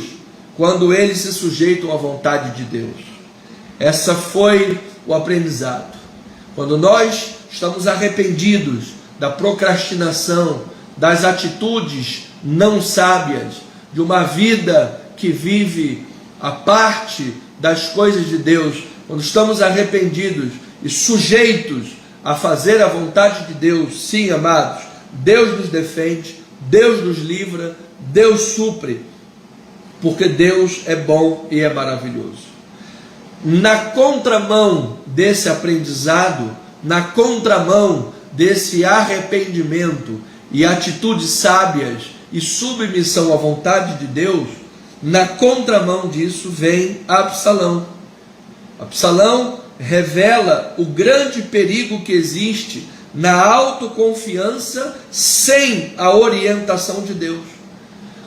S1: quando eles se sujeitam à vontade de Deus. Essa foi o aprendizado. Quando nós estamos arrependidos da procrastinação, das atitudes não sábias, de uma vida que vive a parte das coisas de Deus, quando estamos arrependidos e sujeitos a fazer a vontade de Deus, sim, amados, Deus nos defende, Deus nos livra, Deus supre, porque Deus é bom e é maravilhoso. Na contramão desse aprendizado, na contramão desse arrependimento e atitudes sábias e submissão à vontade de Deus, na contramão disso vem Absalão. Absalão revela o grande perigo que existe na autoconfiança sem a orientação de Deus.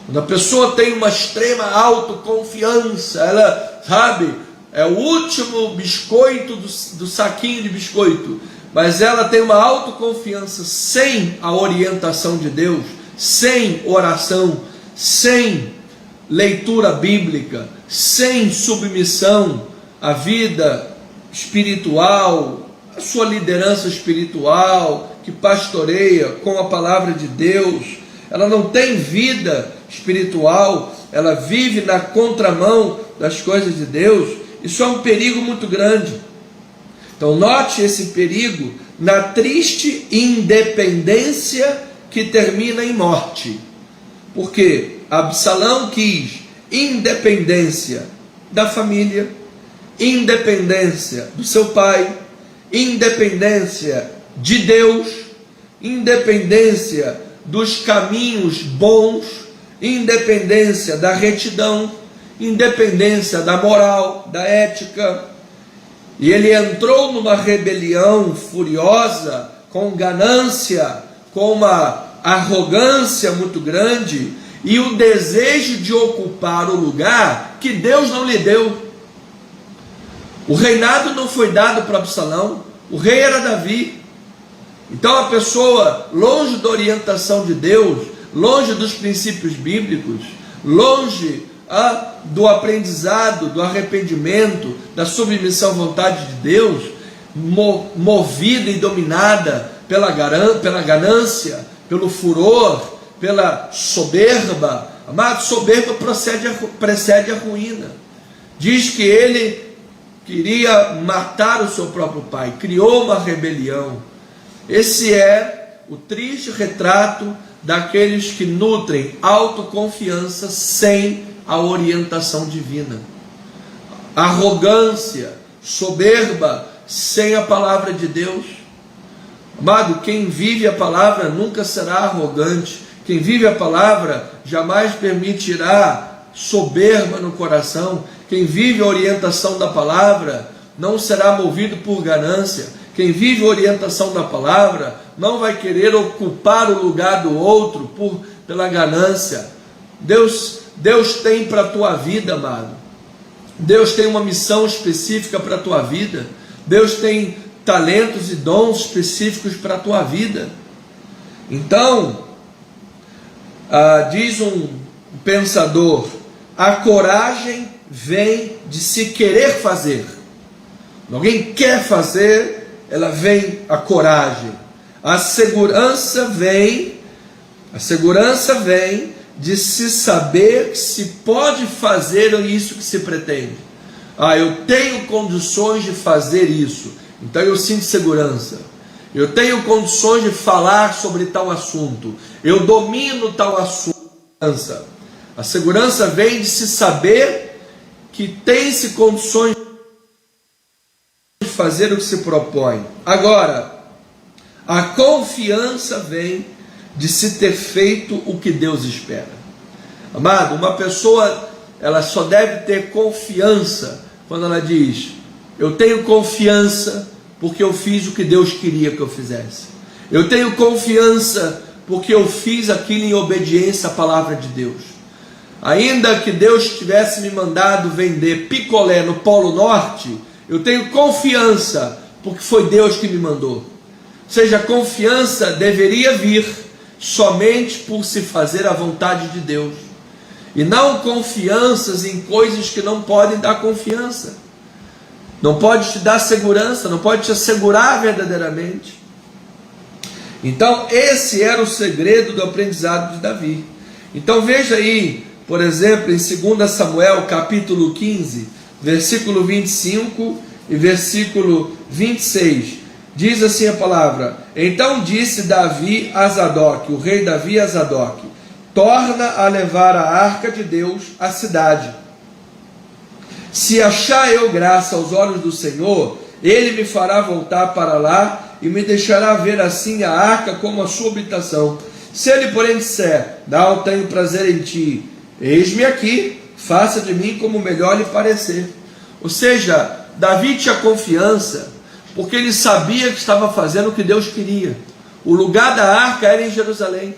S1: Quando a pessoa tem uma extrema autoconfiança, ela sabe, é o último biscoito do saquinho de biscoito, mas ela tem uma autoconfiança sem a orientação de Deus, sem oração, sem leitura bíblica, sem submissão à vida espiritual, a sua liderança espiritual, que pastoreia com a palavra de Deus. Ela não tem vida espiritual, ela vive na contramão das coisas de Deus, isso é um perigo muito grande. Então note esse perigo na triste independência que termina em morte. Porque Absalão quis independência da família, independência do seu pai, independência de Deus, independência dos caminhos bons, independência da retidão, independência da moral, da ética. E ele entrou numa rebelião furiosa, com ganância, com uma arrogância muito grande, e o desejo de ocupar o lugar que Deus não lhe deu. O reinado não foi dado para Absalão, o rei era Davi. Então a pessoa, longe da orientação de Deus, longe dos princípios bíblicos, longe do aprendizado, do arrependimento, da submissão à vontade de Deus, movida e dominada pela ganância, pelo furor, pela soberba. Amado, soberba precede a ruína. Diz que ele queria matar o seu próprio pai, criou uma rebelião. Esse é o triste retrato daqueles que nutrem autoconfiança sem a orientação divina. Arrogância, soberba, sem a palavra de Deus. Amado, quem vive a palavra nunca será arrogante. Quem vive a palavra jamais permitirá soberba no coração. Quem vive a orientação da palavra não será movido por ganância. Quem vive a orientação da palavra não vai querer ocupar o lugar do outro pela ganância. Deus tem para a tua vida, amado. Deus tem uma missão específica para a tua vida. Deus tem talentos e dons específicos para a tua vida. Então, diz um pensador, a coragem vem de se querer fazer. Quando alguém quer fazer, ela vem a coragem. A segurança vem de se saber que se pode fazer isso que se pretende. Eu tenho condições de fazer isso, então eu sinto segurança. Eu tenho condições de falar sobre tal assunto, eu domino tal assunto. A segurança vem de se saber que tem-se condições de fazer o que se propõe. Agora, a confiança vem de se ter feito o que Deus espera. Amado, uma pessoa, ela só deve ter confiança quando ela diz, eu tenho confiança porque eu fiz o que Deus queria que eu fizesse. Eu tenho confiança porque eu fiz aquilo em obediência à palavra de Deus. Ainda que Deus tivesse me mandado vender picolé no Polo Norte, eu tenho confiança porque foi Deus que me mandou. Ou seja, a confiança deveria vir somente por se fazer a vontade de Deus, e não confianças em coisas que não podem dar confiança, não pode te dar segurança, não pode te assegurar verdadeiramente. Então esse era o segredo do aprendizado de Davi. Então veja aí, por exemplo, em 2 Samuel capítulo 15, versículo 25 e versículo 26, diz assim a palavra, então disse Davi a Zadok, o rei Davi a Zadok, torna a levar a arca de Deus à cidade. Se achar eu graça aos olhos do Senhor, ele me fará voltar para lá e me deixará ver assim a arca como a sua habitação. Se ele porém disser, não tenho prazer em ti, eis-me aqui, faça de mim como melhor lhe parecer. Ou seja, Davi tinha confiança, porque ele sabia que estava fazendo o que Deus queria. O lugar da arca era em Jerusalém.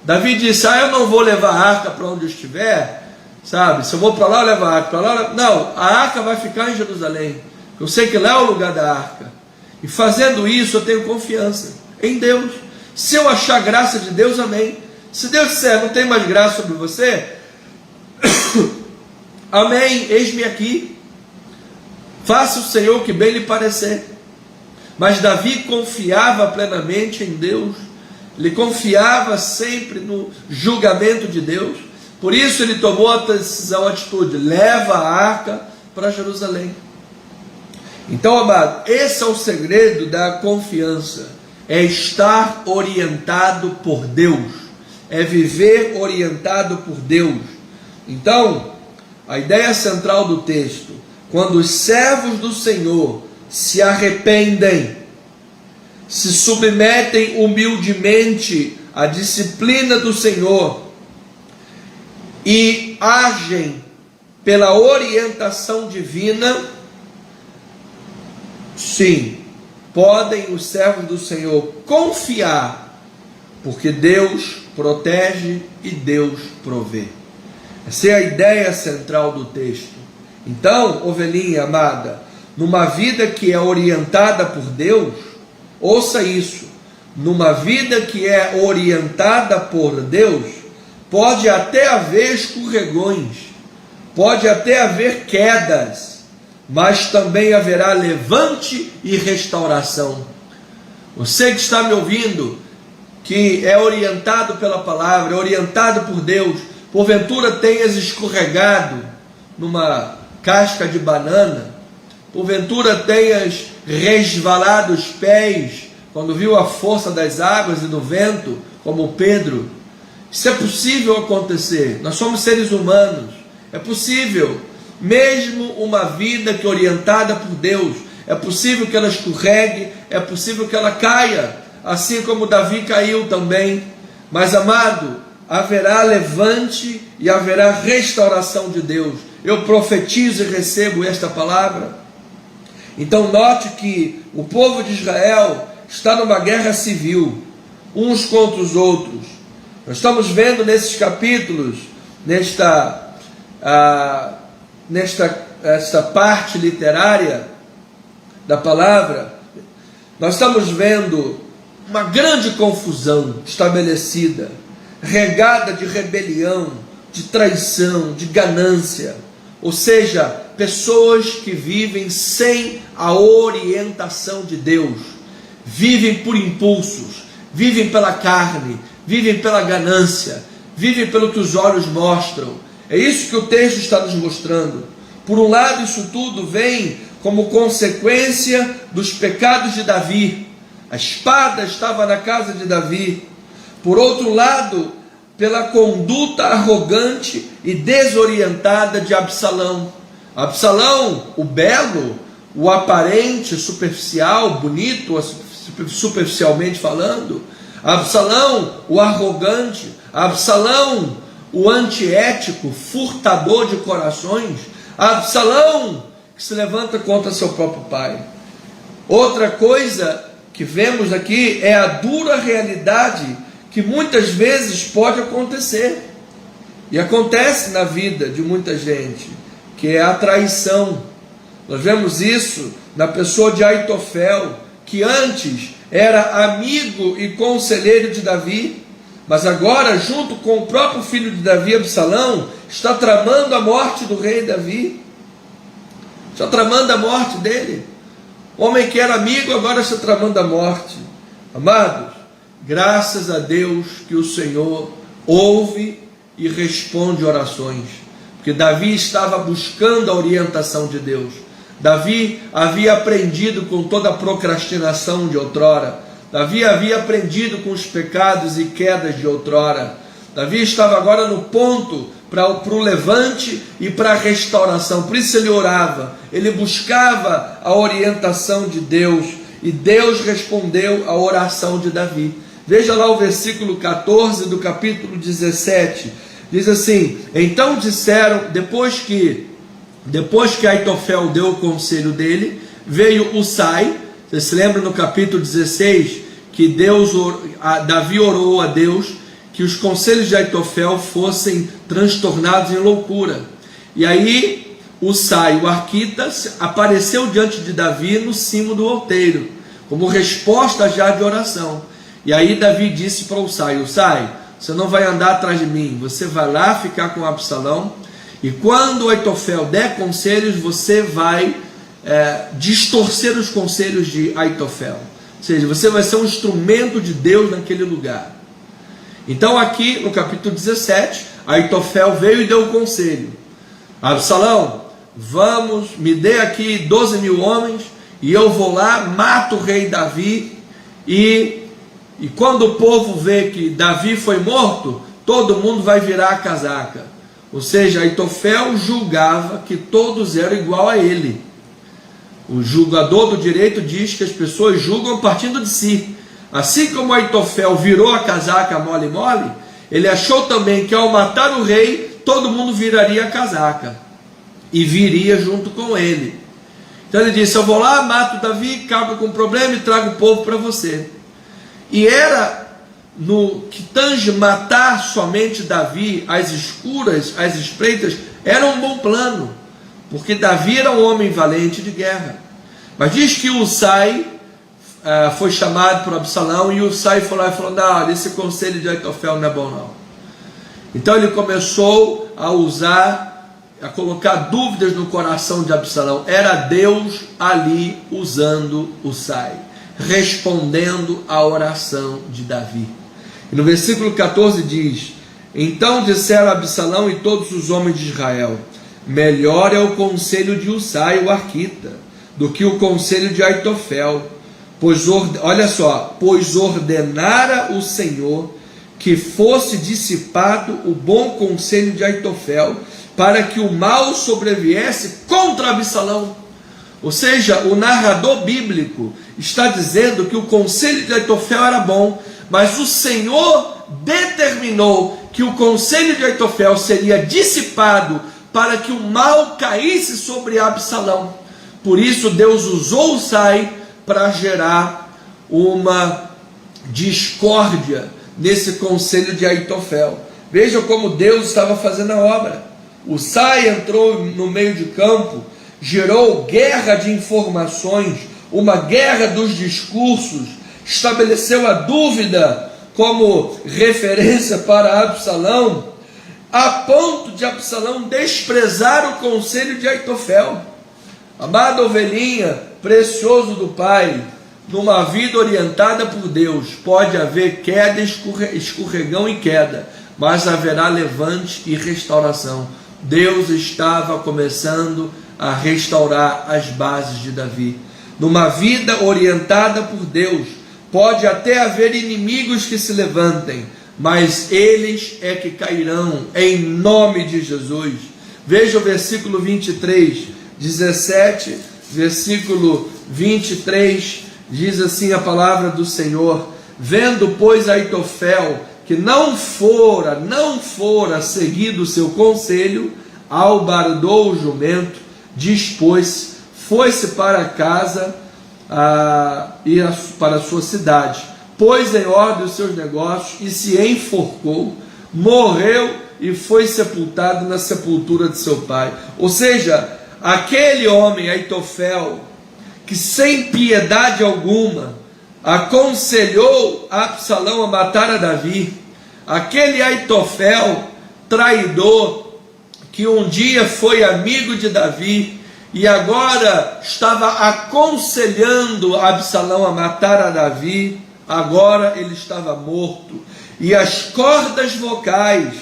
S1: Davi disse, eu não vou levar a arca para onde eu estiver, sabe, se eu vou para lá eu levo a arca, para lá, não, a arca vai ficar em Jerusalém, eu sei que lá é o lugar da arca, e fazendo isso eu tenho confiança em Deus. Se eu achar graça de Deus, amém. Se Deus disser, não tem mais graça sobre você, amém, eis-me aqui, faça o Senhor o que bem lhe parecer. Mas Davi confiava plenamente em Deus, ele confiava sempre no julgamento de Deus, Por isso ele tomou a decisão, a atitude, leva a arca para Jerusalém. Então, amado, esse é o segredo da confiança, é estar orientado por Deus, é viver orientado por Deus. Então, a ideia central do texto, quando os servos do Senhor se arrependem, se submetem humildemente à disciplina do Senhor e agem pela orientação divina, sim, podem os servos do Senhor confiar, porque Deus protege e Deus provê. Essa é a ideia central do texto. Então, ovelhinha amada, numa vida que é orientada por Deus, ouça isso, numa vida que é orientada por Deus, pode até haver escorregões, pode até haver quedas, mas também haverá levante e restauração. Você que está me ouvindo, que é orientado pela palavra, é orientado por Deus, porventura tenhas escorregado numa casca de banana, porventura tenhas resvalado os pés quando viu a força das águas e do vento, como Pedro. Isso é possível acontecer, nós somos seres humanos, é possível, mesmo uma vida que é orientada por Deus, é possível que ela escorregue, é possível que ela caia, assim como Davi caiu também, mas amado, haverá levante e haverá restauração de Deus. Eu profetizo e recebo esta palavra. Então note que o povo de Israel está numa guerra civil, uns contra os outros. Nós estamos vendo nesses capítulos, nesta parte literária da palavra, nós estamos vendo uma grande confusão estabelecida, regada de rebelião, de traição, de ganância, ou seja, pessoas que vivem sem a orientação de Deus, vivem por impulsos, vivem pela carne, vivem pela ganância, vivem pelo que os olhos mostram. É isso que o texto está nos mostrando. Por um lado, isso tudo vem como consequência dos pecados de Davi. A espada estava na casa de Davi. Por outro lado, pela conduta arrogante e desorientada de Absalão. Absalão, o belo, o aparente, superficial, bonito, superficialmente falando. Absalão, o arrogante. Absalão, o antiético, furtador de corações. Absalão, que se levanta contra seu próprio pai. Outra coisa que vemos aqui é a dura realidade que muitas vezes pode acontecer, e acontece na vida de muita gente, que é a traição. Nós vemos isso na pessoa de Aitofel, que antes era amigo e conselheiro de Davi, mas agora, junto com o próprio filho de Davi, Absalão, está tramando a morte do rei Davi, está tramando a morte dele. Homem que era amigo, agora está tramando a morte. Amados, graças a Deus que o Senhor ouve e responde orações, porque Davi estava buscando a orientação de Deus. Davi havia aprendido com toda a procrastinação de outrora. Davi havia aprendido com os pecados e quedas de outrora. Davi estava agora no ponto para o levante e para a restauração. Por isso ele orava, ele buscava a orientação de Deus, e Deus respondeu a oração de Davi. Veja lá o versículo 14 do capítulo 17, diz assim: então disseram, depois que Aitofel deu o conselho dele, veio Usai. Você se lembra no capítulo 16, que Davi orou a Deus, que os conselhos de Aitofel fossem transtornados em loucura. E aí Usai, o arquita, apareceu diante de Davi no cimo do outeiro, como resposta já de oração. E aí Davi disse para Usai: Usai, você não vai andar atrás de mim, você vai lá ficar com Absalão, e quando Aitofel der conselhos, você vai distorcer os conselhos de Aitofel. Ou seja, você vai ser um instrumento de Deus naquele lugar. Então aqui no capítulo 17, Aitofel veio e deu um conselho: Absalão, me dê aqui 12 mil homens, e eu vou lá, mato o rei Davi, e quando o povo vê que Davi foi morto, todo mundo vai virar a casaca. Ou seja, Aitofel julgava que todos eram igual a ele. O julgador do direito diz que as pessoas julgam partindo de si. Assim como Aitofel virou a casaca mole, ele achou também que ao matar o rei, todo mundo viraria a casaca e viria junto com ele. Então ele disse: eu vou lá, mato Davi, acabo com o problema e trago o povo para você. E era no que tange matar somente Davi, as escuras, as espreitas, era um bom plano, porque Davi era um homem valente de guerra. Mas diz que Usai foi chamado por Absalão, e Usai foi lá e falou: não, esse conselho de Aitofel não é bom não. Então ele começou a colocar dúvidas no coração de Absalão. Era Deus ali usando Usai, respondendo à oração de Davi. E no versículo 14 diz: então disseram Absalão e todos os homens de Israel: melhor é o conselho de Usai, o arquita, do que o conselho de Aitofel, pois ordenara o Senhor que fosse dissipado o bom conselho de Aitofel, para que o mal sobreviesse contra Absalão. Ou seja, o narrador bíblico está dizendo que o conselho de Aitofel era bom, mas o Senhor determinou que o conselho de Aitofel seria dissipado para que o mal caísse sobre Absalão. Por isso Deus usou Usai para gerar uma discórdia nesse conselho de Aitofel. Vejam como Deus estava fazendo a obra. Usai entrou no meio de campo, gerou guerra de informações, uma guerra dos discursos, estabeleceu a dúvida como referência para Absalão, a ponto de Absalão desprezar o conselho de Aitofel. Amada ovelhinha, precioso do Pai, numa vida orientada por Deus, pode haver queda, escorregão e queda, mas haverá levante e restauração. Deus estava começando a restaurar as bases de Davi. Numa vida orientada por Deus, pode até haver inimigos que se levantem, mas eles é que cairão em nome de Jesus. Veja o versículo 23, 17, versículo 23, diz assim a palavra do Senhor: vendo, pois, Aitofel que não fora seguido o seu conselho, albardou o jumento, dispôs-se, foi-se para casa e para a sua cidade, pôs em ordem os seus negócios e se enforcou, morreu e foi sepultado na sepultura de seu pai. Ou seja, aquele homem, Aitofel, que sem piedade alguma aconselhou Absalão a matar a Davi, aquele Aitofel traidor, que um dia foi amigo de Davi e agora estava aconselhando Absalão a matar a Davi, agora ele estava morto, e as cordas vocais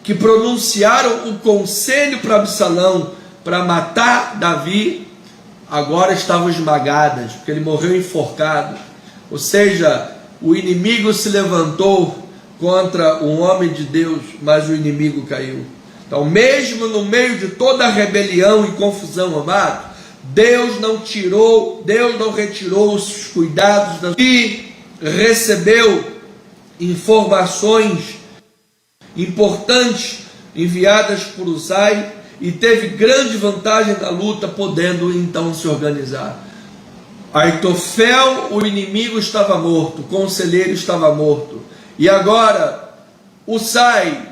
S1: que pronunciaram o conselho para Absalão para matar Davi, agora estavam esmagadas, porque ele morreu enforcado. Ou seja, o inimigo se levantou contra um homem de Deus, mas o inimigo caiu. Então, mesmo no meio de toda a rebelião e confusão, amado, Deus não retirou os cuidados e recebeu informações importantes enviadas por Usai, e teve grande vantagem na luta, podendo então se organizar. Aitofel, o inimigo, estava morto, o conselheiro estava morto, e agora Usai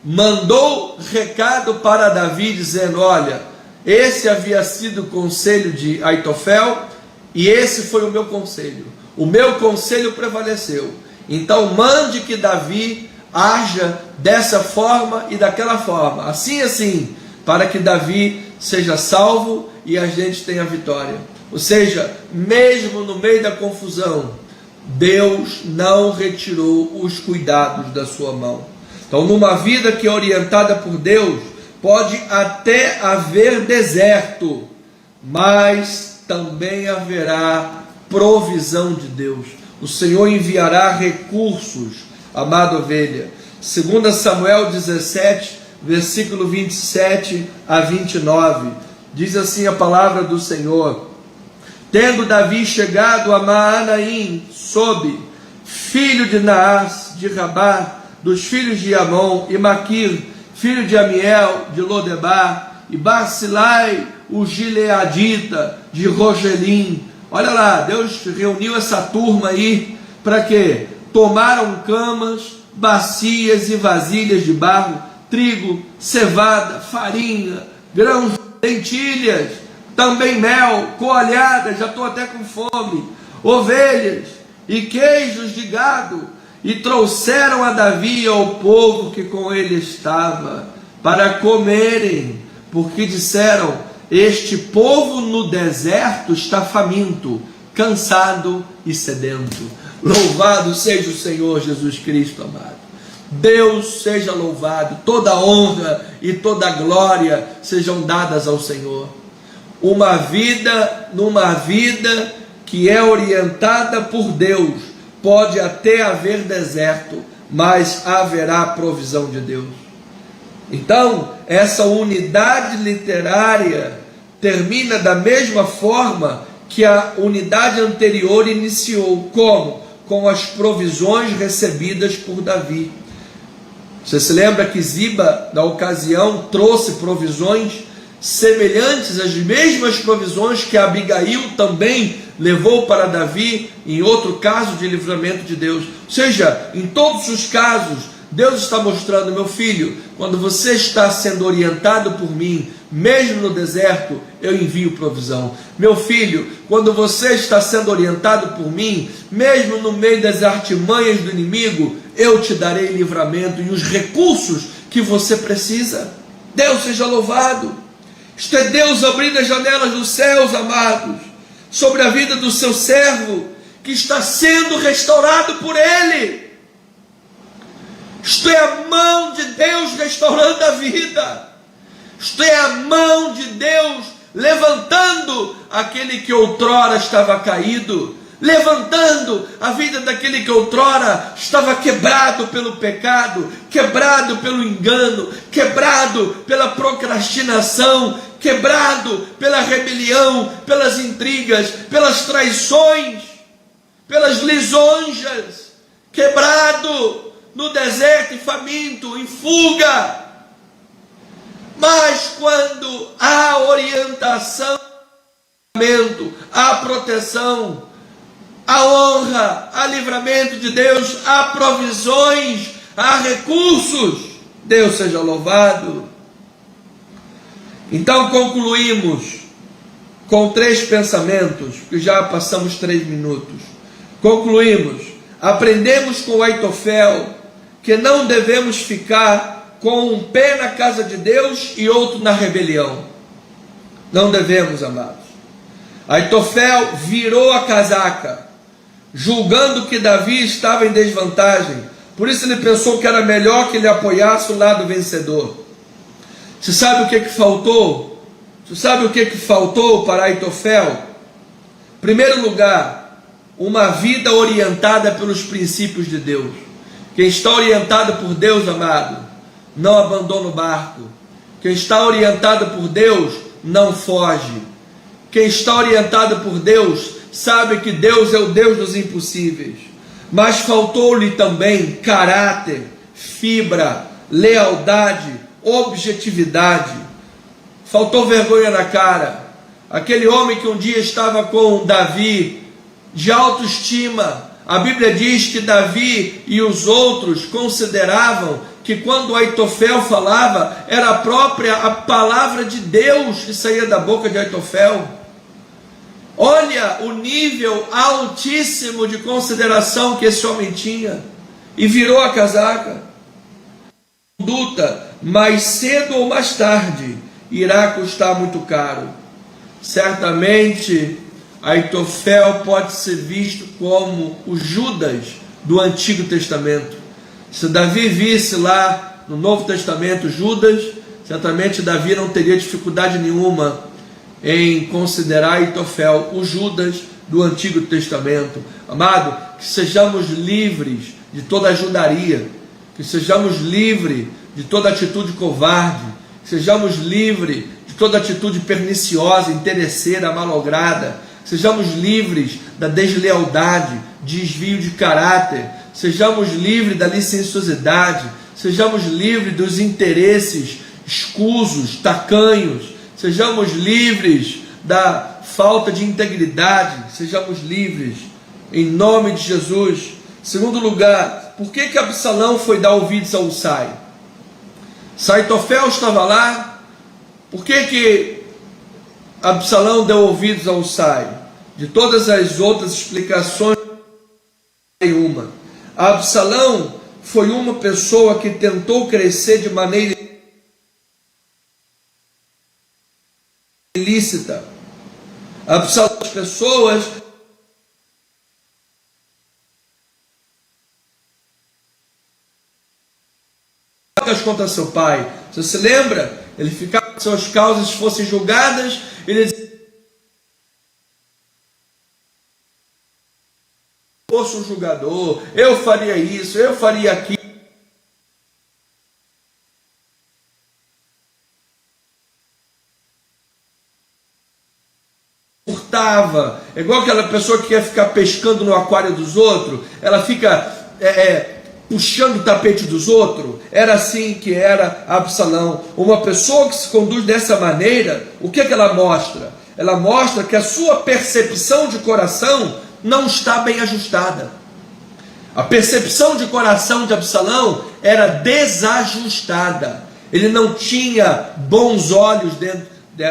S1: mandou recado para Davi dizendo: olha, esse havia sido o conselho de Aitofel e esse foi o meu conselho prevaleceu, então mande que Davi haja dessa forma e daquela forma, assim, para que Davi seja salvo e a gente tenha vitória. Ou seja, mesmo no meio da confusão, Deus não retirou os cuidados da sua mão. Então, numa vida que é orientada por Deus, pode até haver deserto, mas também haverá provisão de Deus. O Senhor enviará recursos, amada ovelha. 2 Samuel 17, versículo 27 a 29, diz assim a palavra do Senhor: tendo Davi chegado a Maanaim, soube, filho de Naás, de Rabá, dos filhos de Amon, e Maquir, filho de Amiel, de Lodebar, e Barzilai, o Gileadita, de Rogelim. Olha lá, Deus reuniu essa turma aí, para quê? Tomaram camas, bacias e vasilhas de barro, trigo, cevada, farinha, grãos, lentilhas, também mel, coalhada, já estou até com fome, ovelhas e queijos de gado, e trouxeram a Davi e ao povo que com ele estava, para comerem, porque disseram: este povo no deserto está faminto, cansado e sedento. Louvado seja o Senhor Jesus Cristo, amado. Deus seja louvado, toda honra e toda glória sejam dadas ao Senhor. Numa vida que é orientada por Deus, pode até haver deserto, mas haverá provisão de Deus. Então, essa unidade literária termina da mesma forma que a unidade anterior iniciou. Como? Com as provisões recebidas por Davi. Você se lembra que Ziba, na ocasião, trouxe provisões semelhantes às mesmas provisões que Abigail também levou para Davi, em outro caso de livramento de Deus. Ou seja, em todos os casos, Deus está mostrando: meu filho, quando você está sendo orientado por mim, mesmo no deserto, eu envio provisão. Meu filho, quando você está sendo orientado por mim, mesmo no meio das artimanhas do inimigo, eu te darei livramento e os recursos que você precisa. Deus seja louvado. Isto é Deus abrindo as janelas dos céus, amados, sobre a vida do seu servo, que está sendo restaurado por Ele. Isto é a mão de Deus restaurando a vida. Isto é a mão de Deus levantando aquele que outrora estava caído, levantando a vida daquele que outrora estava quebrado pelo pecado, quebrado pelo engano, quebrado pela procrastinação, quebrado pela rebelião, pelas intrigas, pelas traições, pelas lisonjas, quebrado no deserto e faminto, em fuga. Mas quando há orientação, há proteção, há honra, há livramento de Deus, há provisões, há recursos, Deus seja louvado. Então concluímos com 3 pensamentos, que já passamos 3 minutos. Concluímos, aprendemos com Aitofel que não devemos ficar com um pé na casa de Deus e outro na rebelião. Não devemos, amados. Aitofel virou a casaca, julgando que Davi estava em desvantagem. Por isso ele pensou que era melhor que ele apoiasse o lado vencedor. Você sabe o que faltou? Você sabe o que faltou para Aitofel? Em primeiro lugar, uma vida orientada pelos princípios de Deus. Quem está orientado por Deus, amado, não abandona o barco. Quem está orientado por Deus, não foge. Quem está orientado por Deus, sabe que Deus é o Deus dos impossíveis. Mas faltou-lhe também caráter, fibra, lealdade, objetividade. Faltou vergonha na cara. Aquele homem que um dia estava com Davi, de autoestima. A Bíblia diz que Davi e os outros consideravam que quando Aitofel falava, era a palavra de Deus que saía da boca de Aitofel. Olha o nível altíssimo de consideração que esse homem tinha. E virou a casaca. Conduta, mais cedo ou mais tarde, irá custar muito caro. Certamente Aitofel pode ser visto como o Judas do Antigo Testamento. Se Davi visse lá no Novo Testamento Judas, certamente Davi não teria dificuldade nenhuma em considerar Aitofel o Judas do Antigo Testamento. Amado, que sejamos livres de toda ajudaria, que sejamos livres de toda atitude covarde, que sejamos livres de toda atitude perniciosa, interesseira, malograda, sejamos livres da deslealdade, desvio de caráter, sejamos livres da licenciosidade, sejamos livres dos interesses escusos, tacanhos, sejamos livres da falta de integridade, sejamos livres, em nome de Jesus. Segundo lugar, por que Absalão foi dar ouvidos a Husai? Se Aitofel estava lá, por que Absalão deu ouvidos a Husai? De todas as outras explicações, nenhuma. Absalão foi uma pessoa que tentou crescer de maneira ilícita. Absalão, as pessoas contra seu pai. Você se lembra? Ele ficava que suas causas fossem julgadas, ele dizia: fosse um julgador, eu faria isso, eu faria aquilo. Furtava, é igual aquela pessoa que quer ficar pescando no aquário dos outros, ela fica puxando o tapete dos outros. Era assim que era Absalão. Uma pessoa que se conduz dessa maneira, o que ela mostra? Ela mostra que a sua percepção de coração não está bem ajustada. A percepção de coração de Absalão era desajustada. Ele não tinha bons olhos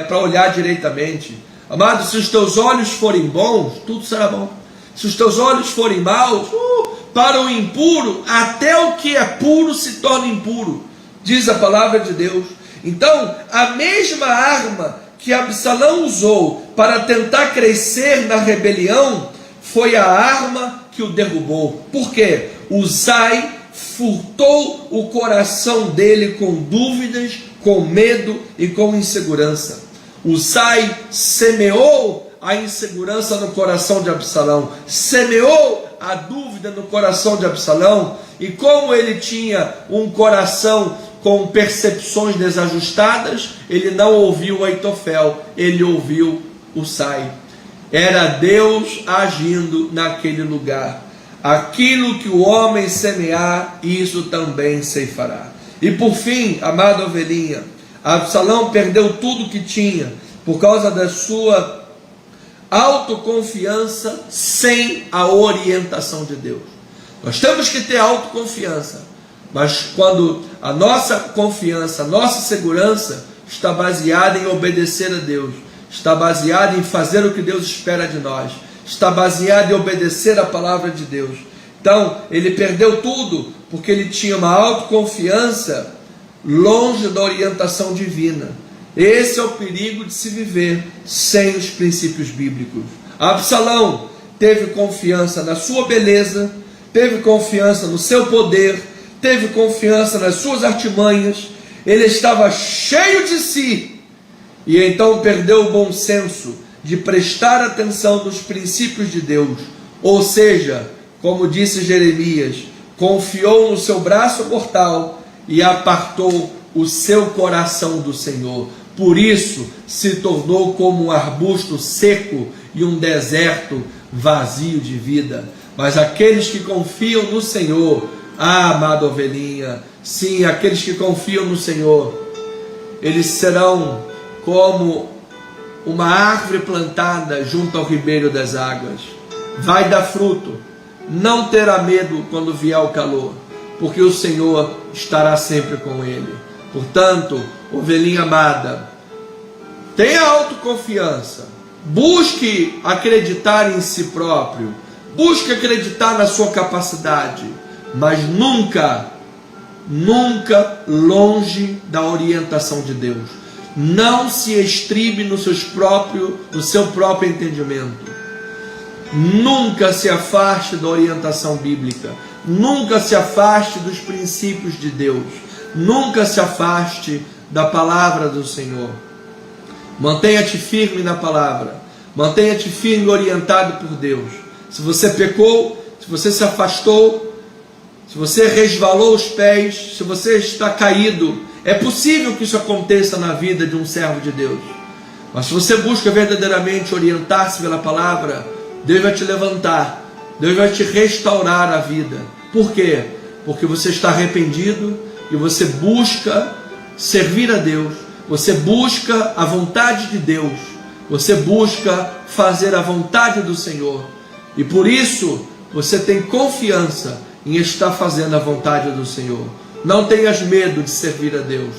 S1: para olhar direitamente. Amado, se os teus olhos forem bons, tudo será bom. Se os teus olhos forem maus, para o impuro, até o que é puro se torna impuro, diz a palavra de Deus. Então, a mesma arma que Absalão usou para tentar crescer na rebelião foi a arma que o derrubou. Por quê? Husai furtou o coração dele com dúvidas, com medo e com insegurança. Husai semeou a insegurança no coração de Absalão, semeou a dúvida no coração de Absalão, e como ele tinha um coração com percepções desajustadas, ele não ouviu Aitofel, ele ouviu Husai. Era Deus agindo naquele lugar. Aquilo que o homem semear, isso também ceifará. E por fim, amada ovelhinha, Absalão perdeu tudo que tinha por causa da sua autoconfiança sem a orientação de Deus. Nós temos que ter autoconfiança, mas quando a nossa confiança, a nossa segurança está baseada em obedecer a Deus, está baseada em fazer o que Deus espera de nós, está baseada em obedecer a palavra de Deus. Então, ele perdeu tudo porque ele tinha uma autoconfiança longe da orientação divina. Esse é o perigo de se viver sem os princípios bíblicos. Absalão teve confiança na sua beleza, teve confiança no seu poder, teve confiança nas suas artimanhas, ele estava cheio de si, e então perdeu o bom senso de prestar atenção nos princípios de Deus. Ou seja, como disse Jeremias, confiou no seu braço mortal e apartou o seu coração do Senhor. Por isso se tornou como um arbusto seco e um deserto vazio de vida. Mas aqueles que confiam no Senhor, amada ovelhinha, sim, aqueles que confiam no Senhor, eles serão como uma árvore plantada junto ao ribeiro das águas. Vai dar fruto, não terá medo quando vier o calor, porque o Senhor estará sempre com ele. Portanto, ovelhinha amada, tenha autoconfiança, busque acreditar em si próprio, busque acreditar na sua capacidade, mas nunca longe da orientação de Deus. Não se estribe no seu próprio entendimento. Nunca se afaste da orientação bíblica. Nunca se afaste dos princípios de Deus. Nunca se afaste da palavra do Senhor. Mantenha-te firme na palavra. Mantenha-te firme, orientado por Deus. Se você pecou, se você se afastou, se você resvalou os pés, se você está caído, é possível que isso aconteça na vida de um servo de Deus. Mas se você busca verdadeiramente orientar-se pela palavra, Deus vai te levantar, Deus vai te restaurar a vida. Por quê? Porque você está arrependido e você busca servir a Deus, você busca a vontade de Deus, você busca fazer a vontade do Senhor. E por isso você tem confiança em estar fazendo a vontade do Senhor. Não tenhas medo de servir a Deus.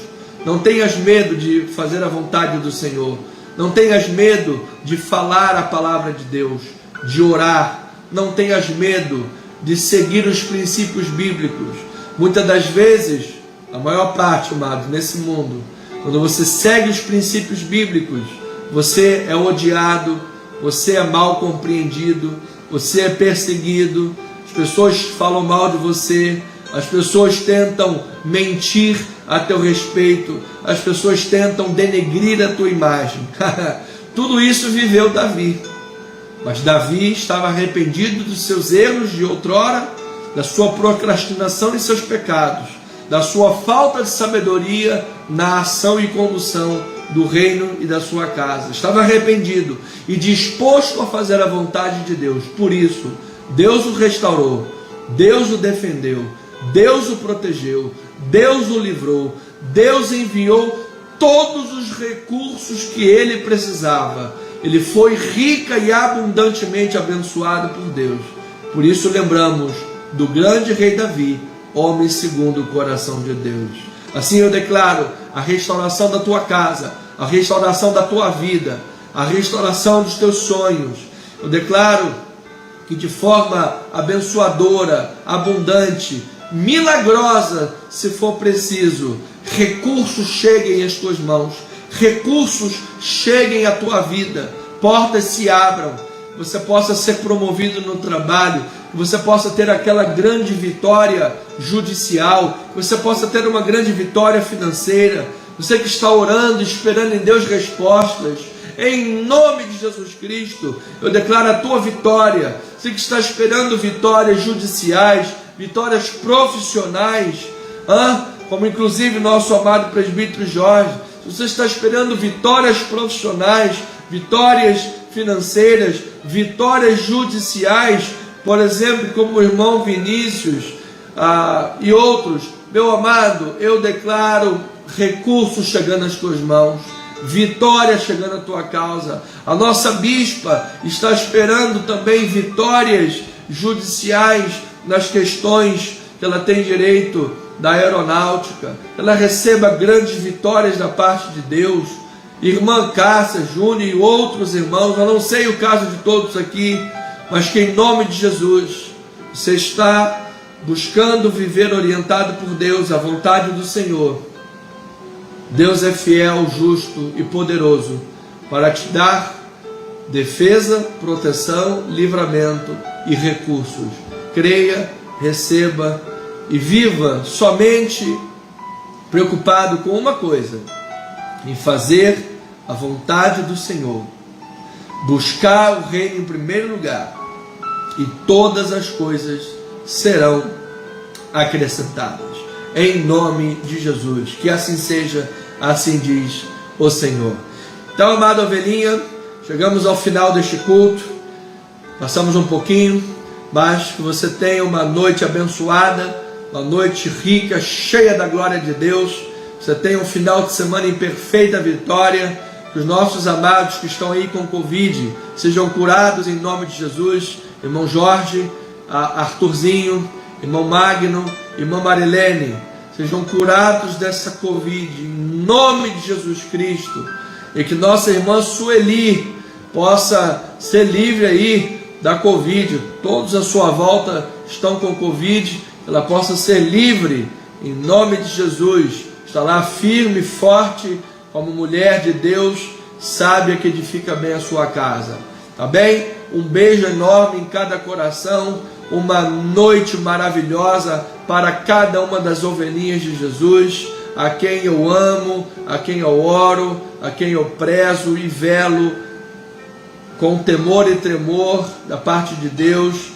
S1: Não tenhas medo de fazer a vontade do Senhor. Não tenhas medo de falar a palavra de Deus, de orar. Não tenhas medo de seguir os princípios bíblicos. Muitas das vezes, a maior parte, amado, nesse mundo, quando você segue os princípios bíblicos, você é odiado, você é mal compreendido, você é perseguido, as pessoas falam mal de você, as pessoas tentam mentir a teu respeito, as pessoas tentam denegrir a tua imagem. Tudo isso viveu Davi. Mas Davi estava arrependido dos seus erros de outrora, da sua procrastinação e seus pecados, da sua falta de sabedoria na ação e condução do reino e da sua casa. Estava arrependido e disposto a fazer a vontade de Deus. Por isso, Deus o restaurou, Deus o defendeu, Deus o protegeu, Deus o livrou, Deus enviou todos os recursos que ele precisava. Ele foi rica e abundantemente abençoado por Deus. Por isso lembramos do grande rei Davi, homem segundo o coração de Deus. Assim eu declaro a restauração da tua casa, a restauração da tua vida, a restauração dos teus sonhos. Eu declaro que de forma abençoadora, abundante, milagrosa, se for preciso, recursos cheguem às tuas mãos, recursos cheguem à tua vida, portas se abram, você possa ser promovido no trabalho, que você possa ter aquela grande vitória judicial, que você possa ter uma grande vitória financeira. Você que está orando, esperando em Deus respostas, em nome de Jesus Cristo, eu declaro a tua vitória. Você que está esperando vitórias judiciais, vitórias profissionais, como inclusive nosso amado presbítero Jorge, se você está esperando vitórias profissionais, vitórias financeiras, vitórias judiciais, por exemplo, como o irmão Vinícius e outros, meu amado, eu declaro recursos chegando às tuas mãos, vitória chegando à tua causa. A nossa bispa está esperando também vitórias judiciais nas questões que ela tem direito da aeronáutica. Ela receba grandes vitórias da parte de Deus. Irmã Cássia, Júnior e outros irmãos, eu não sei o caso de todos aqui, mas que em nome de Jesus você está buscando viver orientado por Deus, a vontade do Senhor. Deus é fiel, justo e poderoso para te dar defesa, proteção, livramento e recursos. Creia, receba e viva somente preocupado com uma coisa: em fazer a vontade do Senhor, buscar o reino em primeiro lugar, e todas as coisas serão acrescentadas. Em nome de Jesus, que assim seja, assim diz o Senhor. Então, amada ovelhinha, chegamos ao final deste culto, passamos um pouquinho, mas que você tenha uma noite abençoada, uma noite rica, cheia da glória de Deus. Você tenha um final de semana em perfeita vitória, que os nossos amados que estão aí com Covid sejam curados em nome de Jesus. Irmão Jorge, Arthurzinho, irmão Magno, irmã Marilene, sejam curados dessa Covid em nome de Jesus Cristo, e que nossa irmã Sueli possa ser livre aí da Covid. Todos à sua volta estão com Covid, ela possa ser livre em nome de Jesus, está lá firme e forte como mulher de Deus, sábia, que edifica bem a sua casa. Tá bem? um beijo enorme em cada coração, uma noite maravilhosa para cada uma das ovelhinhas de Jesus, a quem eu amo, a quem eu oro, a quem eu prezo e velo com temor e tremor da parte de Deus,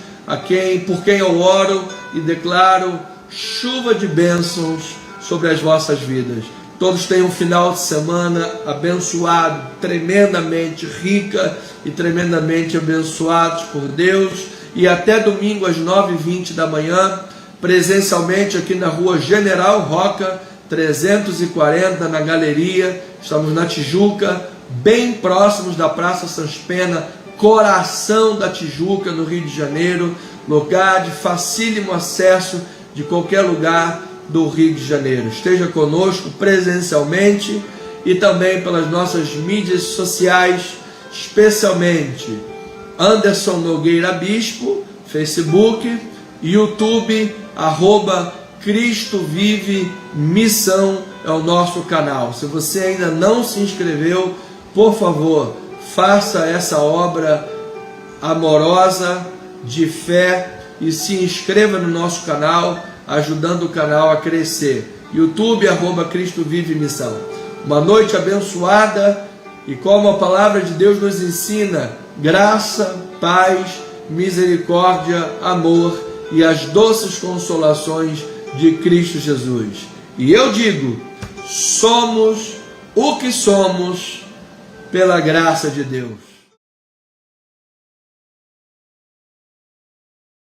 S1: por quem eu oro e declaro chuva de bênçãos sobre as vossas vidas. Todos tenham um final de semana abençoado, tremendamente rica e tremendamente abençoados por Deus. E até domingo às 9h20 da manhã, presencialmente aqui na rua General Roca, 340, na Galeria. Estamos na Tijuca, bem próximos da Praça Sans Pena, coração da Tijuca, no Rio de Janeiro, lugar de facílimo acesso de qualquer lugar do Rio de Janeiro. Esteja conosco presencialmente e também pelas nossas mídias sociais, especialmente Anderson Nogueira Bispo, Facebook, YouTube, Cristo Vive Missão é o nosso canal. Se você ainda não se inscreveu, por favor, faça essa obra amorosa de fé e se inscreva no nosso canal, ajudando o canal a crescer. YouTube, Cristo Vive Missão. Uma noite abençoada e como a palavra de Deus nos ensina, graça, paz, misericórdia, amor e as doces consolações de Cristo Jesus. E eu digo, somos o que somos pela graça de Deus.